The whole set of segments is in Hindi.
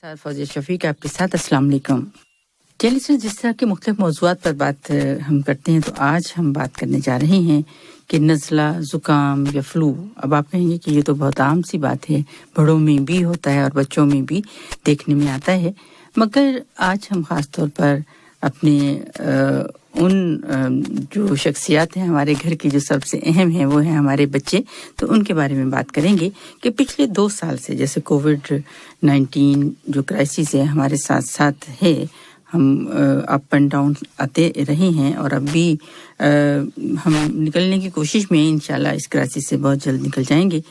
साथ फौजिया शफीक आपके साथ। अस्सलाम वालेकुम। चलिए, जिस तरह के मुख्तलिफ मौज़ूआत पर बात हम करते हैं, तो आज हम बात करने जा रहे हैं कि नज़ला, ज़ुकाम या फ्लू। अब आप कहेंगे कि ये तो बहुत आम सी बात है, बड़ों में भी होता है और बच्चों में भी देखने में आता है, मगर आज हम ख़ास तौर पर अपने उन जो शख्सियात हैं हमारे घर की जो सबसे अहम हैं, वो हैं हमारे बच्चे। तो उनके बारे में बात करेंगे कि पिछले 2 साल से जैसे कोविड-19 जो क्राइसिस है हमारे साथ साथ है, हम अप एंड डाउन आते रहे हैं और अब भी हम निकलने की कोशिश में इंशाल्लाह इस क्राइसिस से बहुत जल्द निकल जाएंगे।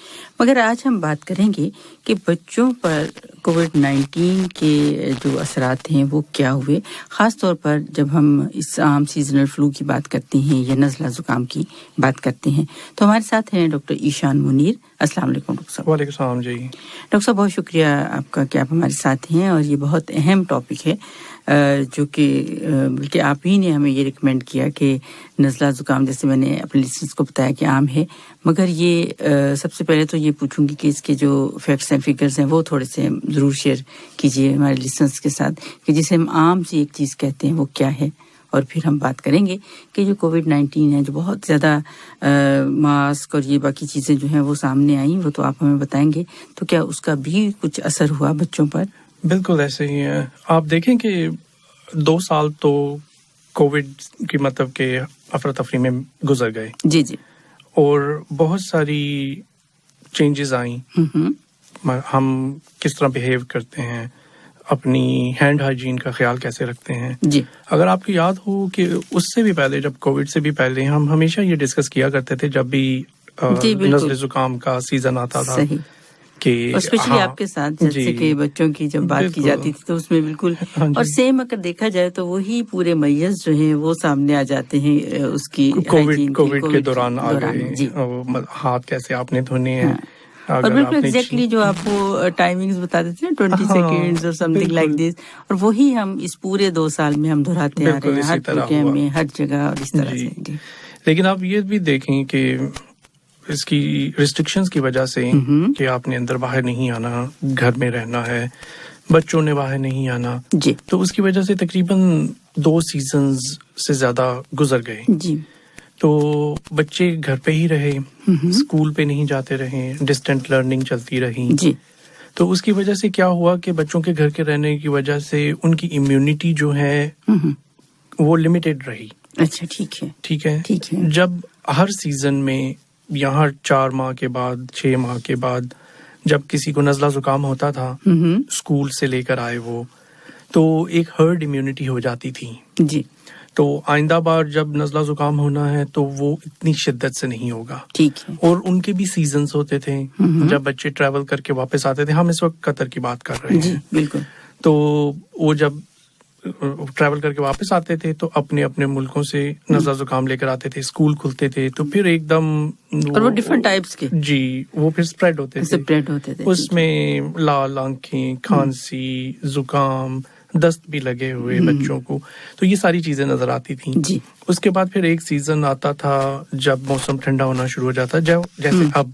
मगर आज हम बात करेंगे कि बच्चों पर कोविड-19 के जो असरात हैं वो क्या हुए, ख़ास तौर पर जब हम इस आम सीजनल फ्लू की बात करते हैं या नज़ला ज़ुकाम की बात करते हैं। तो हमारे साथ हैं डॉक्टर ईशान मुनीर। अस्सलाम वालेकुम डॉक्टर साहब। वालेकुम सलाम जी। डॉक्टर साहब, बहुत शुक्रिया आपका कि आप हमारे साथ हैं और ये बहुत अहम टॉपिक है जो कि बल्कि आप ही ने हमें ये रिकमेंड किया कि नज़ला ज़ुकाम, जैसे मैंने अपने लिसनर्स को बताया कि आम है, मगर ये सबसे पहले तो ये पूछूंगी कि इसके जो फैक्ट्स एंड फिगर्स हैं वो थोड़े से ज़रूर शेयर कीजिए हमारे लिसनर्स के साथ कि जिसे हम आम सी एक चीज़ कहते हैं वो क्या है, और फिर हम बात करेंगे कि जो कोविड-19 है, जो बहुत ज़्यादा मास्क और ये बाकी चीज़ें जो हैं वो सामने आई, वो तो आप हमें बताएंगे, तो क्या उसका भी कुछ असर हुआ बच्चों पर? बिल्कुल ऐसे ही है। आप देखें कि 2 साल तो कोविड की मतलब के अफरा तफरी में गुजर गए। जी जी। और बहुत सारी चेंजेस आई। हम किस तरह बिहेव करते हैं, अपनी हैंड हाइजीन का ख्याल कैसे रखते हैं जी। अगर आपको याद हो कि उससे भी पहले, जब कोविड से भी पहले, हम हमेशा ये डिस्कस किया करते थे जब भी नज़ले ज़ुकाम का सीजन आता था कि स्पेशली आपके साथ जैसे कि बच्चों की जब बात की जाती थी तो उसमें बिल्कुल और सेम अगर देखा जाए तो वही पूरे मैयज जो हैं वो सामने आ जाते हैं उसकी कोविड के दौरान आ गए। हाथ कैसे आपने धोने हैं और बिल्कुल एग्जैक्टली जो आपको टाइमिंग्स बता देते हैं 20 सेकेंड्स और समथिंग लाइक दिस, और वही हम इस पूरे 2 साल में हम दोहराते आ रहे हैं हर प्रोग्राम में, हर जगह और इस तरह से। लेकिन आप ये भी देखें कि इसकी रिस्ट्रिक्शंस की वजह से कि आपने अंदर बाहर नहीं आना, घर में रहना है, बच्चों ने बाहर नहीं आना जी, तो उसकी वजह से तकरीबन 2 सीजन्स से ज्यादा गुजर गए जी। तो बच्चे घर पे ही रहे, स्कूल पे नहीं जाते रहे, डिस्टेंट लर्निंग चलती रही जी। तो उसकी वजह से क्या हुआ कि बच्चों के घर के रहने की वजह से उनकी इम्यूनिटी जो है वो लिमिटेड रही। अच्छा, ठीक है। जब हर सीजन में यहाँ 4 माह के बाद, 6 माह के बाद जब किसी को नज़ला ज़ुकाम होता था, स्कूल से लेकर आए वो, तो एक हर्ड इम्यूनिटी हो जाती थी जी। तो आइंदा बार जब नज़ला ज़ुकाम होना है तो वो इतनी शिद्दत से नहीं होगा। ठीक है। और उनके भी सीजन्स होते थे जब बच्चे ट्रैवल करके वापस आते थे। हम इस वक्त कतर की बात कर रहे हैं, बिल्कुल। तो वो जब ट्रैवल करके वापस आते थे तो अपने अपने मुल्कों से नज़ला ज़ुकाम लेकर आते थे, स्कूल खुलते थे तो फिर एकदम और वो डिफरेंट टाइप्स के जी वो फिर स्प्रेड होते थे। उसमें लाल आंखें, खांसी, जुकाम, दस्त भी लगे हुए बच्चों को, तो ये सारी चीजें नजर आती थी जी। उसके बाद फिर एक सीजन आता था जब मौसम ठंडा होना शुरू हो जाता, जैसे अब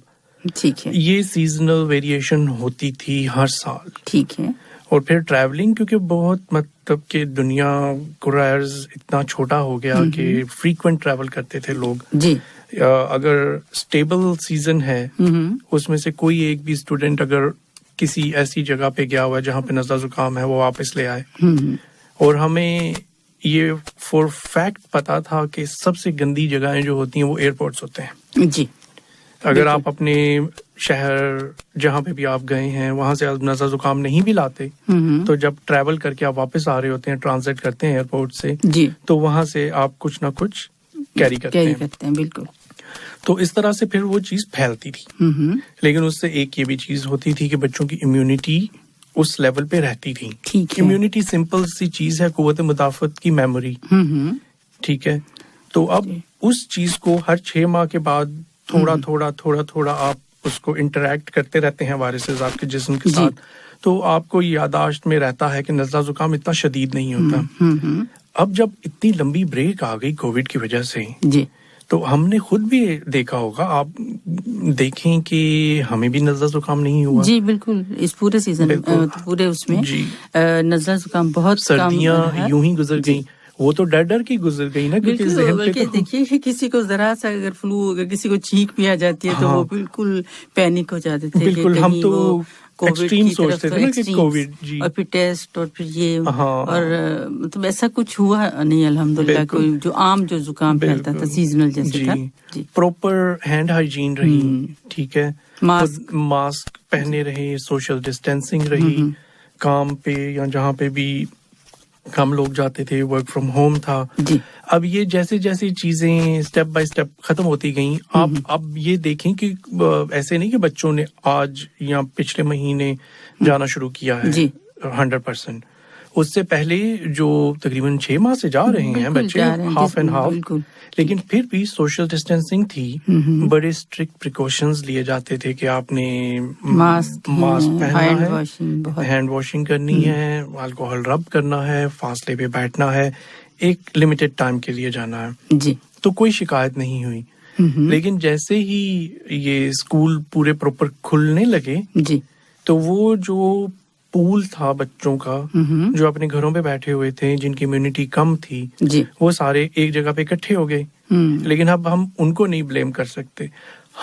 ठीक है, ये सीजनल वेरिएशन होती थी हर साल। ठीक है। और फिर ट्रैवलिंग, क्योंकि बहुत मतलब कि दुनिया कुरायर्स इतना छोटा हो गया कि फ्रीक्वेंट ट्रैवल करते थे लोग जी। अगर स्टेबल सीजन है उसमें से कोई एक भी स्टूडेंट अगर किसी ऐसी जगह पे गया हुआ है जहाँ पे नज़ला ज़ुकाम है वो वापस ले आए। और हमें ये फॉर फैक्ट पता था कि सबसे गंदी जगहें जो होती हैं वो एयरपोर्ट्स होते हैं जी। अगर आप अपने शहर जहाँ पे भी आप गए हैं वहां से आप नज़ला ज़ुकाम नहीं भी लाते तो जब ट्रैवल करके आप वापस आ रहे होते हैं, ट्रांजिट करते हैं एयरपोर्ट से जी, तो वहां से आप कुछ ना कुछ कैरी करते हैं। बिल्कुल। तो इस तरह से फिर वो चीज फैलती थी। लेकिन उससे एक ये भी चीज होती थी कि बच्चों की इम्यूनिटी उस लेवल पे रहती थी। इम्यूनिटी सिंपल सी चीज है, कुव्वत मुदाफत की मेमोरी। ठीक है, तो अब उस चीज को हर 6 माह के बाद थोड़ा आप उसको इंटरैक्ट करते रहते हैं वायरसेस आपके जिस्म के साथ, तो आपको यादाश्त में रहता है कि नज़ला ज़ुकाम इतना शदीद नहीं होता। अब जब इतनी लंबी ब्रेक आ गई कोविड की वजह से जी, तो हमने खुद भी देखा होगा, आप देखें कि हमें भी नज़ला जुकाम नहीं हुआ। जी बिल्कुल, इस पूरे सीजन पूरे उसमें नज़ला जुकाम बहुत सर्दियां यूं ही गुजर गई, वो तो डर डर के गुजर गई ना, क्योंकि ज़हन पे तो देखिए किसी को जरा सा अगर फ्लू, अगर किसी को छींक भी आ जाती है तो वो बिल्कुल पैनिक हो जाते थे। बिल्कुल, हम तो एक्सट्रीम सोचते थे ना कि कोविड, जी, और फिर टेस्ट और फिर ये और मतलब ऐसा कुछ हुआ नहीं अल्हम्दुलिल्लाह। कोई जो आम जो जुकाम फैलता था सीजनल जैसे था। प्रॉपर हैंड हाइजीन रही, ठीक है, मास्क पहने रहे, सोशल डिस्टेंसिंग रही, काम पे या जहाँ पे भी हम लोग जाते थे, वर्क फ्रॉम होम था। अब ये जैसे जैसे चीजें स्टेप बाय स्टेप खत्म होती गई, आप अब ये देखें कि ऐसे नहीं कि बच्चों ने आज या पिछले महीने जाना शुरू किया है 100%। उससे पहले जो तकरीबन 6 माह से जा रहे हैं बच्चे, हाफ एंड हाफ, लेकिन फिर भी सोशल डिस्टेंसिंग थी, बड़े स्ट्रिक्ट प्रिकॉशंस लिए जाते थे कि आपने मास्क पहनना है, हैंड वॉशिंग करनी है, अल्कोहल रब करना है, फासले पे बैठना है, एक लिमिटेड टाइम के लिए जाना है। जी। तो कोई शिकायत नहीं हुई। लेकिन जैसे ही ये स्कूल पूरे प्रॉपर खुलने लगे, जी, तो वो जो पूल था बच्चों का, जो अपने घरों पे बैठे हुए थे, जिनकी इम्यूनिटी कम थी, जी, वो सारे एक जगह पे इकट्ठे हो गए। लेकिन अब हम उनको नहीं ब्लेम कर सकते।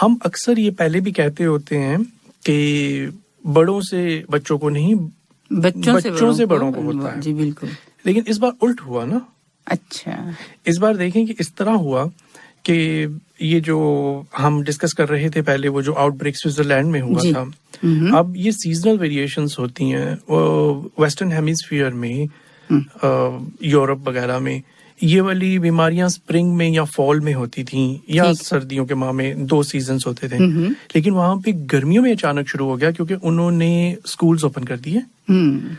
हम अक्सर ये पहले भी कहते होते हैं कि बड़ों से बच्चों को नहीं, बच्चों से बड़ों को होता है। जी बिल्कुल। लेकिन इस बार उल्ट हुआ ना। अच्छा। इस बार देखें कि इस तरह हुआ कि ये जो हम डिस्कस कर रहे थे पहले, वो जो आउटब्रेक स्विट्जरलैंड में हुआ था, अब ये सीजनल वेरिएशंस होती हैं वेस्टर्न हेमिस्फीयर में, यूरोप वगैरह में। ये वाली बीमारियां स्प्रिंग में या फॉल में होती थी, या सर्दियों के माह में, 2 सीजन्स होते थे। लेकिन वहां पे गर्मियों में अचानक शुरू हो गया, क्योंकि उन्होंने स्कूल्स ओपन कर दिए।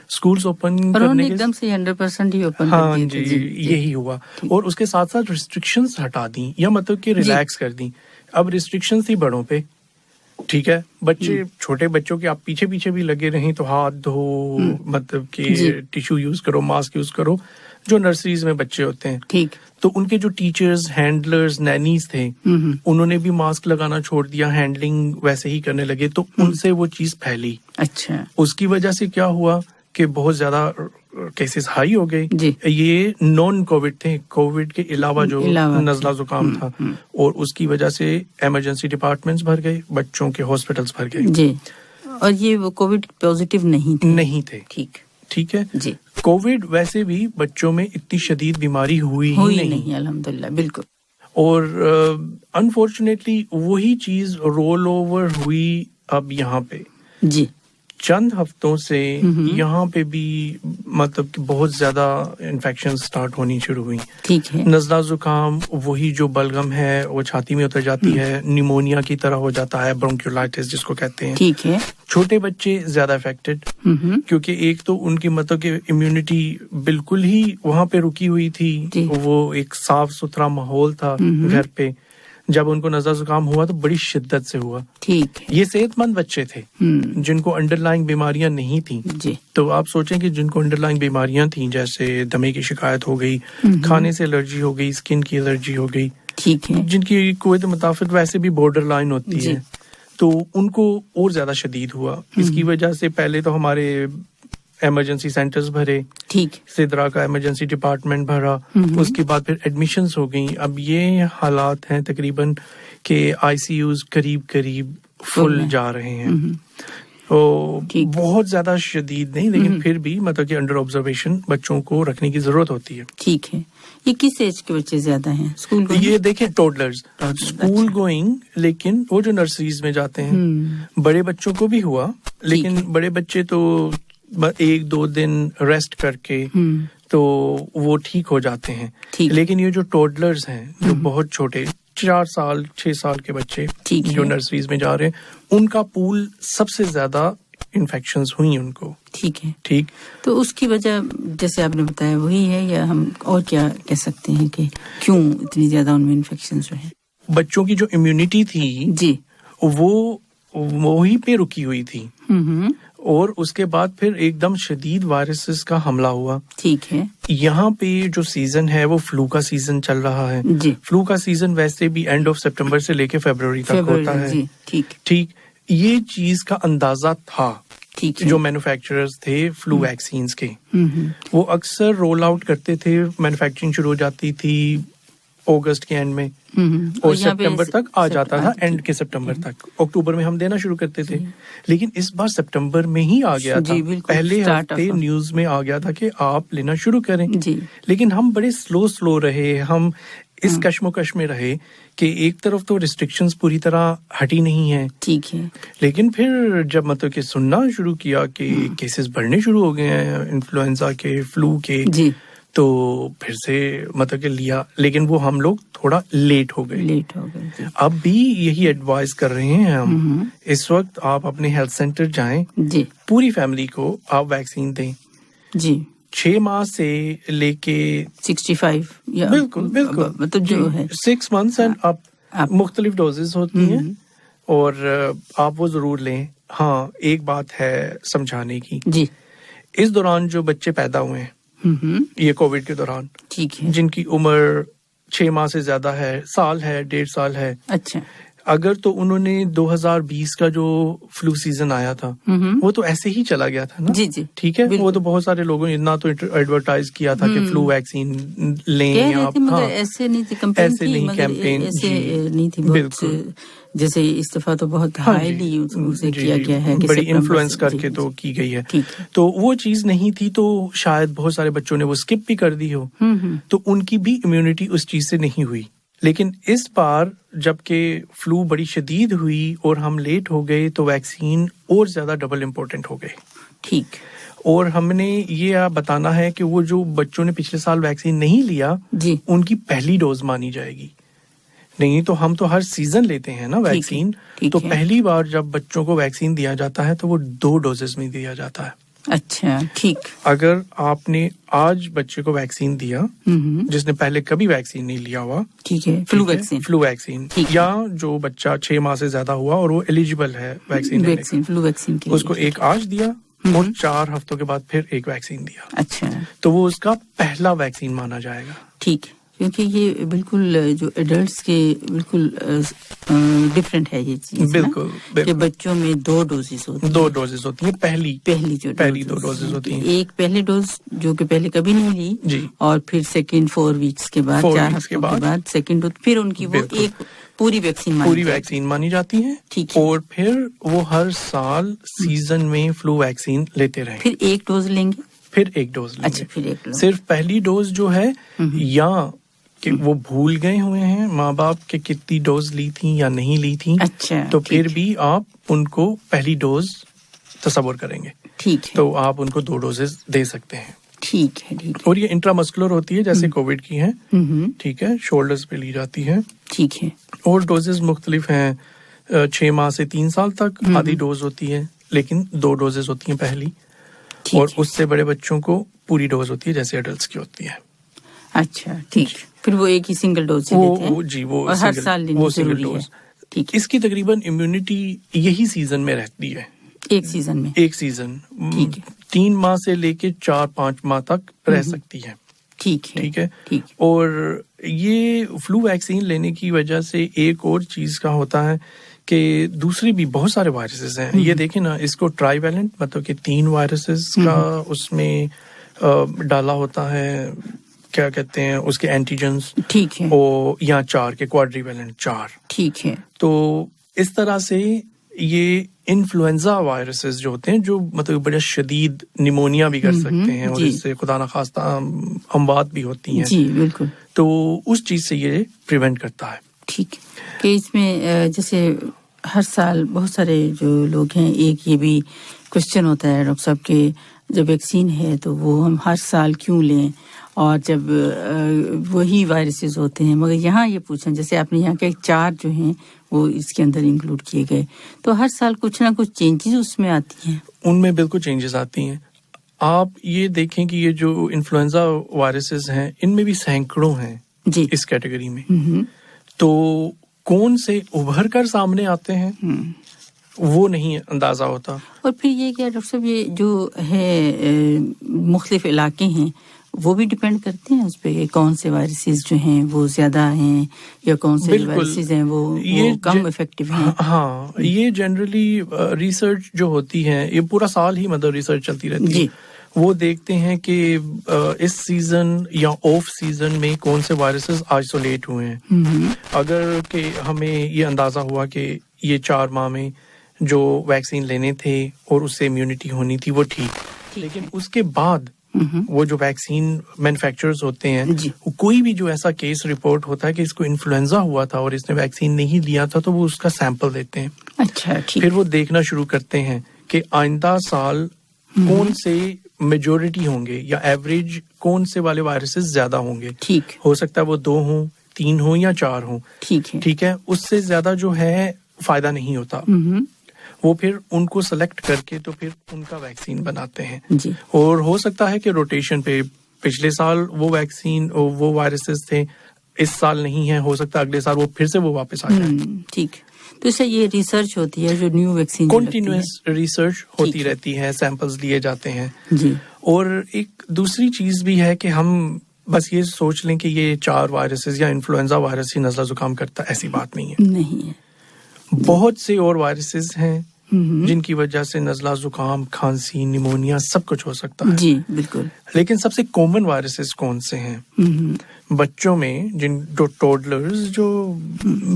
स्कूल्स ओपन करने के एकदम से 100% ही ओपन कर दिए। जी, यही हुआ। और उसके साथ साथ रिस्ट्रिक्शंस हटा दी, या मतलब कि रिलैक्स कर दी। अब रिस्ट्रिक्शंस थी बड़ों पे, ठीक है, बच्चे, छोटे बच्चों के आप पीछे पीछे भी लगे रहें तो हाथ धो, मतलब कि टिश्यू यूज करो, मास्क यूज करो, जो नर्सरीज में बच्चे होते हैं, ठीक, तो उनके जो टीचर्स, हैंडलर्स, नैनीज थे, उन्होंने भी मास्क लगाना छोड़ दिया, हैंडलिंग वैसे ही करने लगे, तो उनसे वो चीज फैली। अच्छा। उसकी वजह से क्या हुआ कि बहुत ज्यादा केसेस हाई हो गए। ये नॉन कोविड थे, कोविड के अलावा जो नज़ला जुकाम था, और उसकी वजह से इमरजेंसी डिपार्टमेंट्स भर गए, बच्चों के हॉस्पिटल्स भर गए। जी। और ये वो कोविड पॉजिटिव नहीं थे। ठीक है जी। कोविड वैसे भी बच्चों में इतनी शदीद बीमारी हुई नहीं अल्हम्दुलिल्लाह, बिल्कुल। और अनफॉर्चुनेटली वही चीज रोल ओवर हुई अब यहाँ पे। जी। चंद हफ्तों से यहाँ पे भी मतलब कि बहुत ज्यादा इन्फेक्शन स्टार्ट होनी शुरू हुई। ठीक है। नज़ला जुकाम वही जो बलगम है वो छाती में उतर जाती है, निमोनिया की तरह हो जाता है, ब्रोंकियोलाइटिस जिसको कहते हैं। ठीक है। छोटे बच्चे ज्यादा अफेक्टेड, क्योंकि एक तो उनकी मतलब कि इम्यूनिटी बिल्कुल ही वहां पे रुकी हुई थी, वो एक साफ सुथरा माहौल था घर पे। जब उनको नज़ला जुकाम हुआ तो बड़ी शिद्दत से हुआ। ठीक है। ये सेहतमंद बच्चे थे जिनको अंडरलाइंग बीमारियां नहीं थी। जी। तो आप सोचें कि जिनको अंडरलाइंग बीमारियां थी, जैसे दमे की शिकायत हो गई, खाने से एलर्जी हो गई, स्किन की एलर्जी हो गई, ठीक है, जिनकी कुव्वत मुताबिक वैसे भी बॉर्डर लाइन होती है, तो उनको और ज्यादा शदीद हुआ। इसकी वजह से पहले तो हमारे इमरजेंसी सेंटर्स भरे, ठीक, सिदरा का इमरजेंसी डिपार्टमेंट भरा, उसके बाद फिर एडमिशंस हो गई। अब ये हालात हैं तकरीबन कि आईसीयूज करीब फुल जा रहे हैं। तो बहुत ज्यादा शदीद नहीं, लेकिन फिर भी मतलब कि अंडर ऑब्जर्वेशन बच्चों को रखने की जरूरत होती है। ठीक है। ये किस एज के बच्चे ज्यादा हैं स्कूल गोइंग? ये देखें टोडलर्स, स्कूल गोइंग, लेकिन वो जो नर्सरीज में जाते हैं, बड़े बच्चों को भी हुआ, लेकिन बड़े बच्चे तो 1-2 दिन रेस्ट करके तो वो ठीक हो जाते हैं। लेकिन ये जो टोडलर्स हैं, जो बहुत छोटे 4 साल 6 साल के बच्चे जो नर्सरीज में जा रहे हैं, उनका पूल सबसे ज्यादा इन्फेक्शंस हुई उनको। ठीक है। ठीक। तो उसकी वजह जैसे आपने बताया वही है, या हम और क्या कह सकते हैं कि क्यों इतनी ज्यादा उनमें इन्फेक्शंस हुए? बच्चों की जो इम्यूनिटी थी जी, वो वही पे रुकी हुई थी। और उसके बाद फिर एकदम शदीद वायरसेस का हमला हुआ। ठीक है। यहाँ पे जो सीजन है वो फ्लू का सीजन चल रहा है जी। फ्लू का सीजन वैसे भी एंड ऑफ सितंबर से लेके फरवरी तक होता है। ठीक ये चीज का अंदाजा था। ठीक जो मैन्युफैक्चरर्स थे फ्लू वैक्सीन्स के वो अक्सर रोल आउट करते थे, मैन्युफैक्चरिंग शुरू हो जाती थी अगस्त के एंड में और सितंबर तक आ जाता था, एंड के सितंबर तक। अक्टूबर में हम देना शुरू करते थे, लेकिन इस बार सितंबर में ही आ गया था। पहले हफ्ते न्यूज में आ गया था कि आप लेना शुरू करें, लेकिन हम बड़े स्लो रहे, हम इस कश्मोकश में रहे कि एक तरफ तो रिस्ट्रिक्शंस पूरी तरह हटी नहीं है। ठीक है। लेकिन फिर जब मतलब कि सुनना शुरू किया कि केसेस बढ़ने शुरू हो गए हैं इन्फ्लुएंजा के, फ्लू के, तो फिर से मतलब कि लिया, लेकिन वो हम लोग थोड़ा लेट हो गए। अब भी यही एडवाइस कर रहे हैं हम, इस वक्त आप अपने हेल्थ सेंटर जाएं, पूरी फैमिली को आप वैक्सीन दें जी। 6 माह से लेके 65 या बिल्कुल मतलब जो है 6 मंथ्स एंड अब मुख्तलिफ डोजेस होती हैं और आप वो जरूर लें। हाँ, एक बात है समझाने की जी, इस दौरान जो बच्चे पैदा हुए हैं ये कोविड के दौरान, ठीक है, जिनकी उम्र 6 माह से ज्यादा है, साल है, 1.5 साल है, अच्छा, अगर तो उन्होंने 2020 का जो फ्लू सीजन आया था वो तो ऐसे ही चला गया था ना। जी जी, ठीक है, वो तो बहुत सारे लोगों ने इतना तो एडवर्टाइज किया था कि फ्लू वैक्सीन लें आप, हाँ, ऐसे नहीं थी कैंपेन, ऐसे नहीं थी बिल्कुल। जैसे इस दफा तो बहुत हाईली उसे किया गया है, बड़ी इन्फ्लुएंस करके तो की गई है, तो वो चीज नहीं थी, तो शायद बहुत सारे बच्चों ने वो स्किप भी कर दी हो, तो उनकी भी इम्यूनिटी उस चीज से नहीं हुई। लेकिन इस बार जबकि फ्लू बड़ी शदीद हुई और हम लेट हो गए तो वैक्सीन और ज्यादा डबल इम्पोर्टेंट हो गए। ठीक। और हमने ये बताना है कि वो जो बच्चों ने पिछले साल वैक्सीन नहीं लिया जी, उनकी पहली डोज मानी जाएगी। नहीं तो हम तो हर सीजन लेते हैं ना वैक्सीन, तो पहली बार जब बच्चों को वैक्सीन दिया जाता है तो वो 2 डोजेस में दिया जाता है। अच्छा, ठीक। अगर आपने आज बच्चे को वैक्सीन दिया जिसने पहले कभी वैक्सीन नहीं लिया हुआ, ठीक है, फ्लू वैक्सीन, या जो बच्चा 6 माह से ज्यादा हुआ और वो एलिजिबल है वैक्सीन फ्लू वैक्सीन के, उसको एक आज दिया और 4 हफ्तों के बाद फिर एक वैक्सीन दिया। अच्छा, तो वो उसका पहला वैक्सीन माना जाएगा। ठीक, क्योंकि ये बिल्कुल जो एडल्ट्स के बिल्कुल डिफरेंट है ये चीज, बिल्कुल कि बच्चों में 2 डोजेस होती हैं। 2 डोजेस होती हैं, पहली 2 डोजेस होती हैं। एक पहली डोज जो कि पहले कभी नहीं ली जी, और फिर सेकंड 4 वीक्स के बाद, 4 हफ्तों के बाद सेकंड डोज, फिर उनकी वो एक पूरी वैक्सीन मानी जाती है। ठीक है। और फिर वो हर साल सीजन में फ्लू वैक्सीन लेते रहे। फिर एक डोज लेंगे, फिर एक डोज लेंगे। अच्छा, फिर एक डोज। सिर्फ पहली डोज जो है, या कि वो भूल गए हुए हैं माँ बाप के कितनी डोज ली थी या नहीं ली थी, अच्छा, तो फिर भी आप उनको पहली डोज तस्वर करेंगे, ठीक है, तो आप उनको 2 डोजेस दे सकते हैं। ठीक है। और ये इंट्रामस्कुलर होती है जैसे कोविड की है, ठीक है, शोल्डर्स पे ली जाती है, ठीक है। और डोजेस मुख्तलिफ हैं, 6 माह से 3 साल तक आधी डोज होती है, लेकिन 2 डोजेस होती हैं पहली, और उससे बड़े बच्चों को पूरी डोज होती है जैसे एडल्ट्स की होती है। अच्छा, ठीक। फिर वो एक ही सिंगल डोज से लेते हैं जी, वो और हर साल लेनी जरूरी है। ठीक। इसकी तकरीबन इम्यूनिटी यही सीजन में रहती है, एक सीजन 3 माह से लेके 4-5 माह तक रह सकती है। ठीक है। और ये फ्लू वैक्सीन लेने की वजह से एक और चीज का होता है कि दूसरी भी बहुत सारे वायरसेस हैं। ये देखें ना, इसको ट्राइवैलेंट मतलब कि 3 वायरसेस का उसमें डाला होता है, क्या कहते हैं उसके एंटीजेंस, ठीक है, और या 4 के क्वाड्रीवैलेंट 4, ठीक है। तो इस तरह से ये इन्फ्लुएंजा वायरसेस जो होते हैं, जो मतलब बड़े शदीद निमोनिया भी कर सकते हैं और इससे खुदा न खास्ता अमवात भी होती हैं जी, बिल्कुल, तो उस चीज से ये प्रिवेंट करता है। ठीक कि इसमें जैसे हर साल बहुत सारे जो लोग हैं, एक ये भी क्वेश्चन होता है डॉक्टर साहब के, जब वैक्सीन है तो वो हम हर साल क्यों लें, और जब वही वायरसेस होते हैं, मगर यहाँ ये पूछें, जैसे आपने यहाँ के 4 जो हैं वो इसके अंदर इंक्लूड किए गए, तो हर साल कुछ ना कुछ चेंजेस उसमें आती हैं। उनमें बिल्कुल चेंजेस आती हैं। आप ये देखें कि ये जो इन्फ्लुएंजा वायरसेस हैं, इनमें भी सैकड़ों हैं जी इस कैटेगरी में, तो कौन से उभर कर सामने आते हैं वो नहीं अंदाजा होता। और फिर ये क्या डॉक्टर साहब, ये जो है मुख्तलिफ इलाके हैं वो भी डिपेंड करते हैं उस पे कि कौन से वायरसेस जो हैं वो ज्यादा हैं या कौन से वायरसेस हैं वो कम इफेक्टिव हैं। हाँ, ये जनरली रिसर्च जो होती है, ये पूरा साल ही मतलब रिसर्च चलती रहती है। वो देखते हैं कि इस सीजन या ऑफ सीजन में कौन से वायरसेस आइसोलेट हुए हैं। अगर कि हमें ये अंदाजा हुआ कि ये 4 माह में जो वैक्सीन लेने थे और उससे इम्यूनिटी होनी थी वो ठीक, लेकिन उसके बाद वो जो वैक्सीन मैन्युफैक्चरर्स होते हैं, कोई भी जो ऐसा केस रिपोर्ट होता है कि इसको इन्फ्लुएंजा हुआ था और इसने वैक्सीन नहीं लिया था, तो वो उसका सैंपल देते हैं। अच्छा, ठीक। फिर वो देखना शुरू करते हैं कि आइंदा साल कौन से मेजोरिटी होंगे या एवरेज कौन से वाले वायरसेस ज्यादा होंगे। ठीक, हो सकता है वो 2 हों, 3 हों या 4 हों। ठीक है, उससे ज्यादा जो है फायदा नहीं होता। वो फिर उनको सेलेक्ट करके तो फिर उनका वैक्सीन बनाते हैं जी। और हो सकता है कि रोटेशन पे पिछले साल वो वैक्सीन वो वायरसेस थे, इस साल नहीं है, हो सकता है अगले साल वो फिर से वो वापस आ जाए। ठीक, तो इससे ये रिसर्च होती है जो न्यू वैक्सीन, कंटीन्यूअस रिसर्च होती रहती है, सैंपल्स लिए जाते हैं जी। और एक दूसरी चीज भी है कि हम बस ये सोच लें कि ये 4 वायरसेस या इन्फ्लुएंजा वायरस ही नज़ला जुकाम करता, ऐसी बात नहीं है। नहीं है, बहुत से और वायरसेस हैं जिनकी वजह से नज़ला जुकाम, खांसी, निमोनिया सब कुछ हो सकता है। जी बिल्कुल। लेकिन सबसे कॉमन वायरसेस कौन से हैं? बच्चों में जो टोडलर्स, जो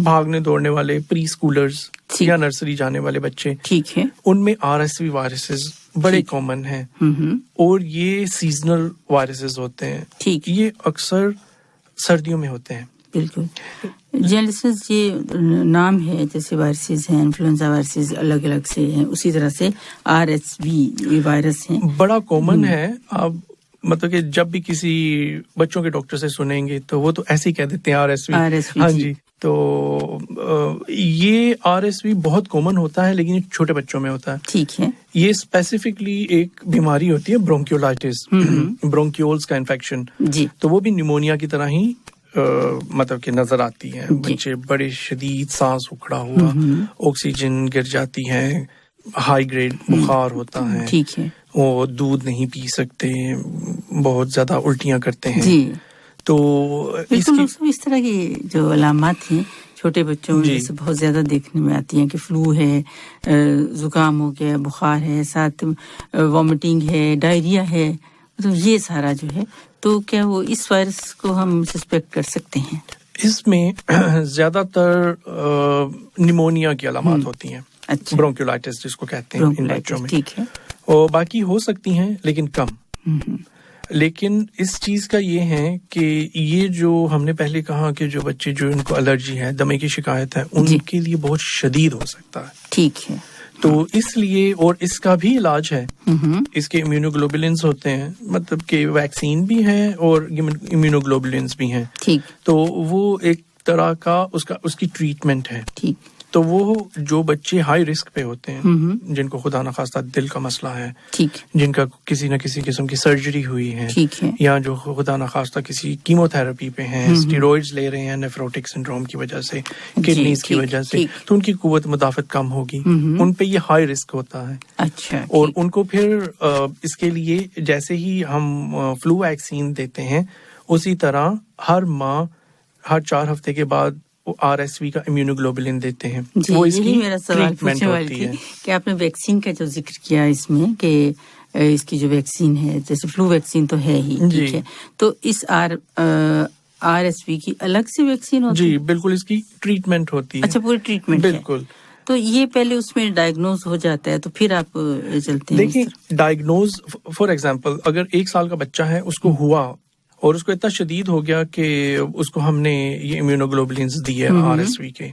भागने दौड़ने वाले प्री स्कूलर्स या नर्सरी जाने वाले बच्चे, ठीक है, उनमें RSV वायरसेस बड़े कॉमन हैं और ये सीजनल वायरसेस होते हैं। ठीक, ये अक्सर सर्दियों में होते हैं। बिल्कुल। जेलिसिस ये नाम है, जैसे वायरसेस हैं, इन्फ्लुएंजा वायरसेस अलग अलग से हैं, उसी तरह से RSV वायरस हैं, बड़ा कॉमन है। अब मतलब कि जब भी किसी बच्चों के डॉक्टर से सुनेंगे तो वो तो ऐसे ही कह देते हैं RSV। हाँ जी, तो ये RSV बहुत कॉमन होता है, लेकिन छोटे बच्चों में होता है। ठीक है। ये स्पेसिफिकली एक बीमारी होती है ब्रोंकियोलाइटिस, ब्रोंकियोल्स का इन्फेक्शन जी। तो वो भी निमोनिया की तरह ही मतलब कि नजर आती है। बच्चे बड़े शदीद सांस उखड़ा हुआ, ऑक्सीजन गिर जाती है, हाई ग्रेड बुखार होता है। ठीक है। वो दूध नहीं पी सकते, बहुत ज्यादा उल्टियां करते हैं जी। तो इस तरह की जो अलामत हैं छोटे बच्चों में जैसे बहुत ज्यादा देखने में आती हैं कि फ्लू है, जुकाम हो गया, बुखार है, साथ वॉमिटिंग है, डायरिया है, तो ये सारा जो है, तो क्या वो इस वायरस को हम सस्पेक्ट कर सकते हैं? इसमें ज्यादातर निमोनिया की अलामत होती हैं। अच्छा। ब्रोंकियोलाइटिस जिसको कहते हैं इन बच्चों में। ठीक है। और बाकी हो सकती हैं लेकिन कम। लेकिन इस चीज का ये है कि ये जो हमने पहले कहा कि जो बच्चे जो इनको एलर्जी है, दमे की शिकायत है, उनके लिए बहुत शदीद हो सकता है। ठीक है। तो इसलिए, और इसका भी इलाज है, इसके इम्यूनोग्लोबुलिन्स होते हैं, मतलब कि वैक्सीन भी है और इम्यूनोग्लोबुलिन्स भी हैं। ठीक। तो वो एक तरह का उसकी ट्रीटमेंट है। ठीक। तो वो जो बच्चे हाई रिस्क पे होते हैं, जिनको खुदा न खास्ता दिल का मसला है, ठीक, जिनका किसी न किसी किस्म की सर्जरी हुई है, ठीक है, या जो खुदा न खास्ता किसी कीमोथेरेपी पे हैं, स्टेरॉइड्स ले रहे हैं नेफ्रोटिक सिंड्रोम की वजह से, किडनीज की वजह से, तो उनकी कुव्वत मुदाफत कम होगी, उन पे ये हाई रिस्क होता है। अच्छा। और उनको फिर इसके लिए जैसे ही हम फ्लू वैक्सीन देते हैं, उसी तरह हर माह हर 4 हफ्ते के बाद RSV का इम्यूनोग्लोबुलिन देते हैं। वो इसकी मेरा सवाल पूछने वाली थी कि आपने वैक्सीन का जो जिक्र किया इसमें कि इसकी जो वैक्सीन है, जैसे फ्लू वैक्सीन तो है ही, ठीक है, तो इस RSV की अलग से वैक्सीन होती है? जी बिल्कुल, इसकी ट्रीटमेंट होती है। अच्छा, पूरी ट्रीटमेंट बिल्कुल। तो ये पहले उसमें डायग्नोज हो जाता है, तो फिर आप चलते हैं? देखिए, डायग्नोज फॉर एग्जांपल अगर 1 साल का बच्चा है, उसको हुआ और उसको इतना शदीद हो गया कि उसको हमने ये इम्यूनोग्लोबुलिन्स दिए RSV के,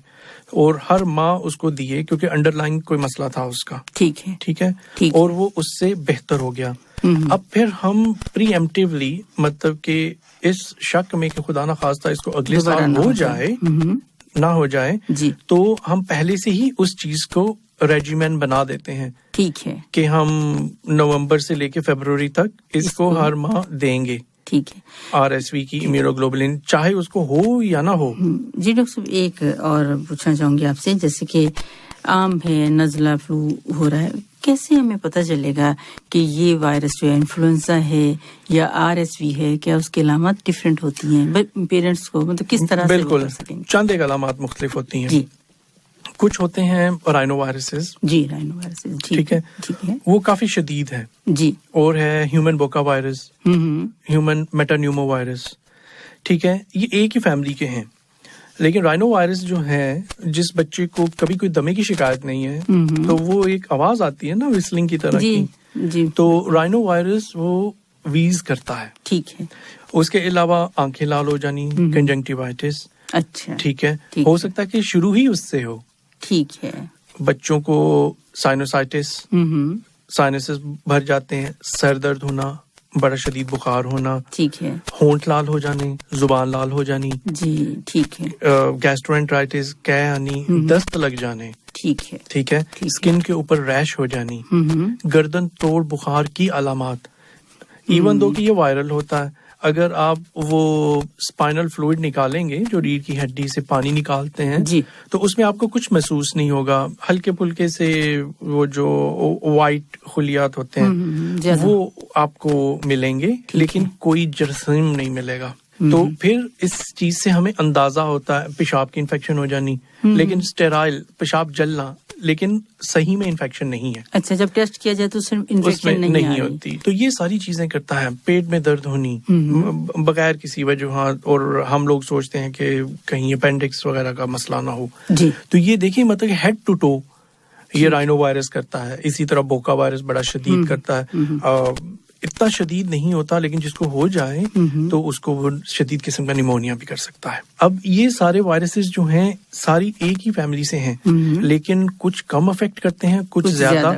और हर माह उसको दिए क्योंकि अंडरलाइन कोई मसला था उसका। ठीक है। ठीक है। और वो उससे बेहतर हो गया। अब फिर हम प्रीएम्प्टिवली, मतलब कि इस शक में कि खुदा ना खास्ता इसको अगले साल हो जाए ना हो जाए जी, तो हम पहले से ही उस चीज को रेजिमेन बना देते हैं। ठीक है। कि हम नवंबर से लेके फरवरी तक इसको हर माह देंगे। ठीक है। RSV की इम्यूनोग्लोबुलिन, चाहे उसको हो या ना हो। जी डॉक्टर साहब, एक और पूछना चाहूंगी आपसे, जैसे कि आम है, नज़ला, फ्लू हो रहा है, कैसे हमें पता चलेगा कि ये वायरस जो है इन्फ्लुएंजा है या RSV है? क्या उसकी अलामत डिफरेंट होती हैं पेरेंट्स को, मतलब किस तरह से बिल्कुल, कर सकेंगे? चंद एक अलामत मुख्तलिफ होती हैं जी। कुछ होते हैं राइनो वायरसेस। जी, राइनो वायरसेस, ठीक है, ठीक है, वो काफी शदीद है जी। और है ह्यूमन बोका वायरस, ह्यूमन मेटान्यूमो वायरस। ठीक है, ये एक ही फैमिली के हैं। लेकिन राइनो वायरस जो है, जिस बच्चे को कभी कोई दमे की शिकायत नहीं है, तो वो एक आवाज आती है ना विस्लिंग की तरह जी, की, जी। तो राइनो वायरस वो वीज करता है। ठीक है। उसके अलावा आंखें लाल हो जानी, कंजंक्टिवाइटिस। अच्छा, ठीक है, हो सकता है कि शुरू ही उससे हो। ठीक है। बच्चों को साइनोसाइटिस, साइनसेस भर जाते हैं, सर दर्द होना, बड़ा शदीद बुखार होना, ठीक है, होंठ लाल हो जाने, जुबान लाल हो जानी, जी, ठीक है, गैस्ट्रोएंटराइटिस, कै आनी, दस्त लग जाने, ठीक है, स्किन के ऊपर रैश हो जानी, गर्दन तोड़ बुखार की अलामत। इवन दो कि ये वायरल होता है, अगर आप वो स्पाइनल फ्लूइड निकालेंगे, जो रीढ़ की हड्डी से पानी निकालते हैं जी, तो उसमें आपको कुछ महसूस नहीं होगा। हल्के फुल्के से वो जो वाइट खुलियात होते हैं वो आपको मिलेंगे, लेकिन कोई जरासीम नहीं मिलेगा। तो फिर इस चीज से हमें अंदाजा होता है पेशाब की इन्फेक्शन हो जानी, लेकिन स्टेराइल पेशाब जलना, लेकिन सही में इन्फेक्शन नहीं है। अच्छा, जब टेस्ट किया जाए तो इन्फेक्शन नहीं होती। तो ये सारी चीजें करता है। पेट में दर्द होनी बगैर किसी वजह, और हम लोग सोचते हैं कि कहीं अपेंडिक्स वगैरह का मसला ना हो जी। तो ये देखिए, मतलब हेड टू टो ये राइनो वायरस करता है। इसी तरह बोका वायरस बड़ा शदीद करता है। इतना शदीद नहीं होता, लेकिन जिसको हो जाए तो उसको वो शदीद किस्म का निमोनिया भी कर सकता है। अब ये सारे वायरसेस जो हैं सारी एक ही फैमिली से हैं, लेकिन कुछ कम अफेक्ट करते हैं, कुछ ज्यादा।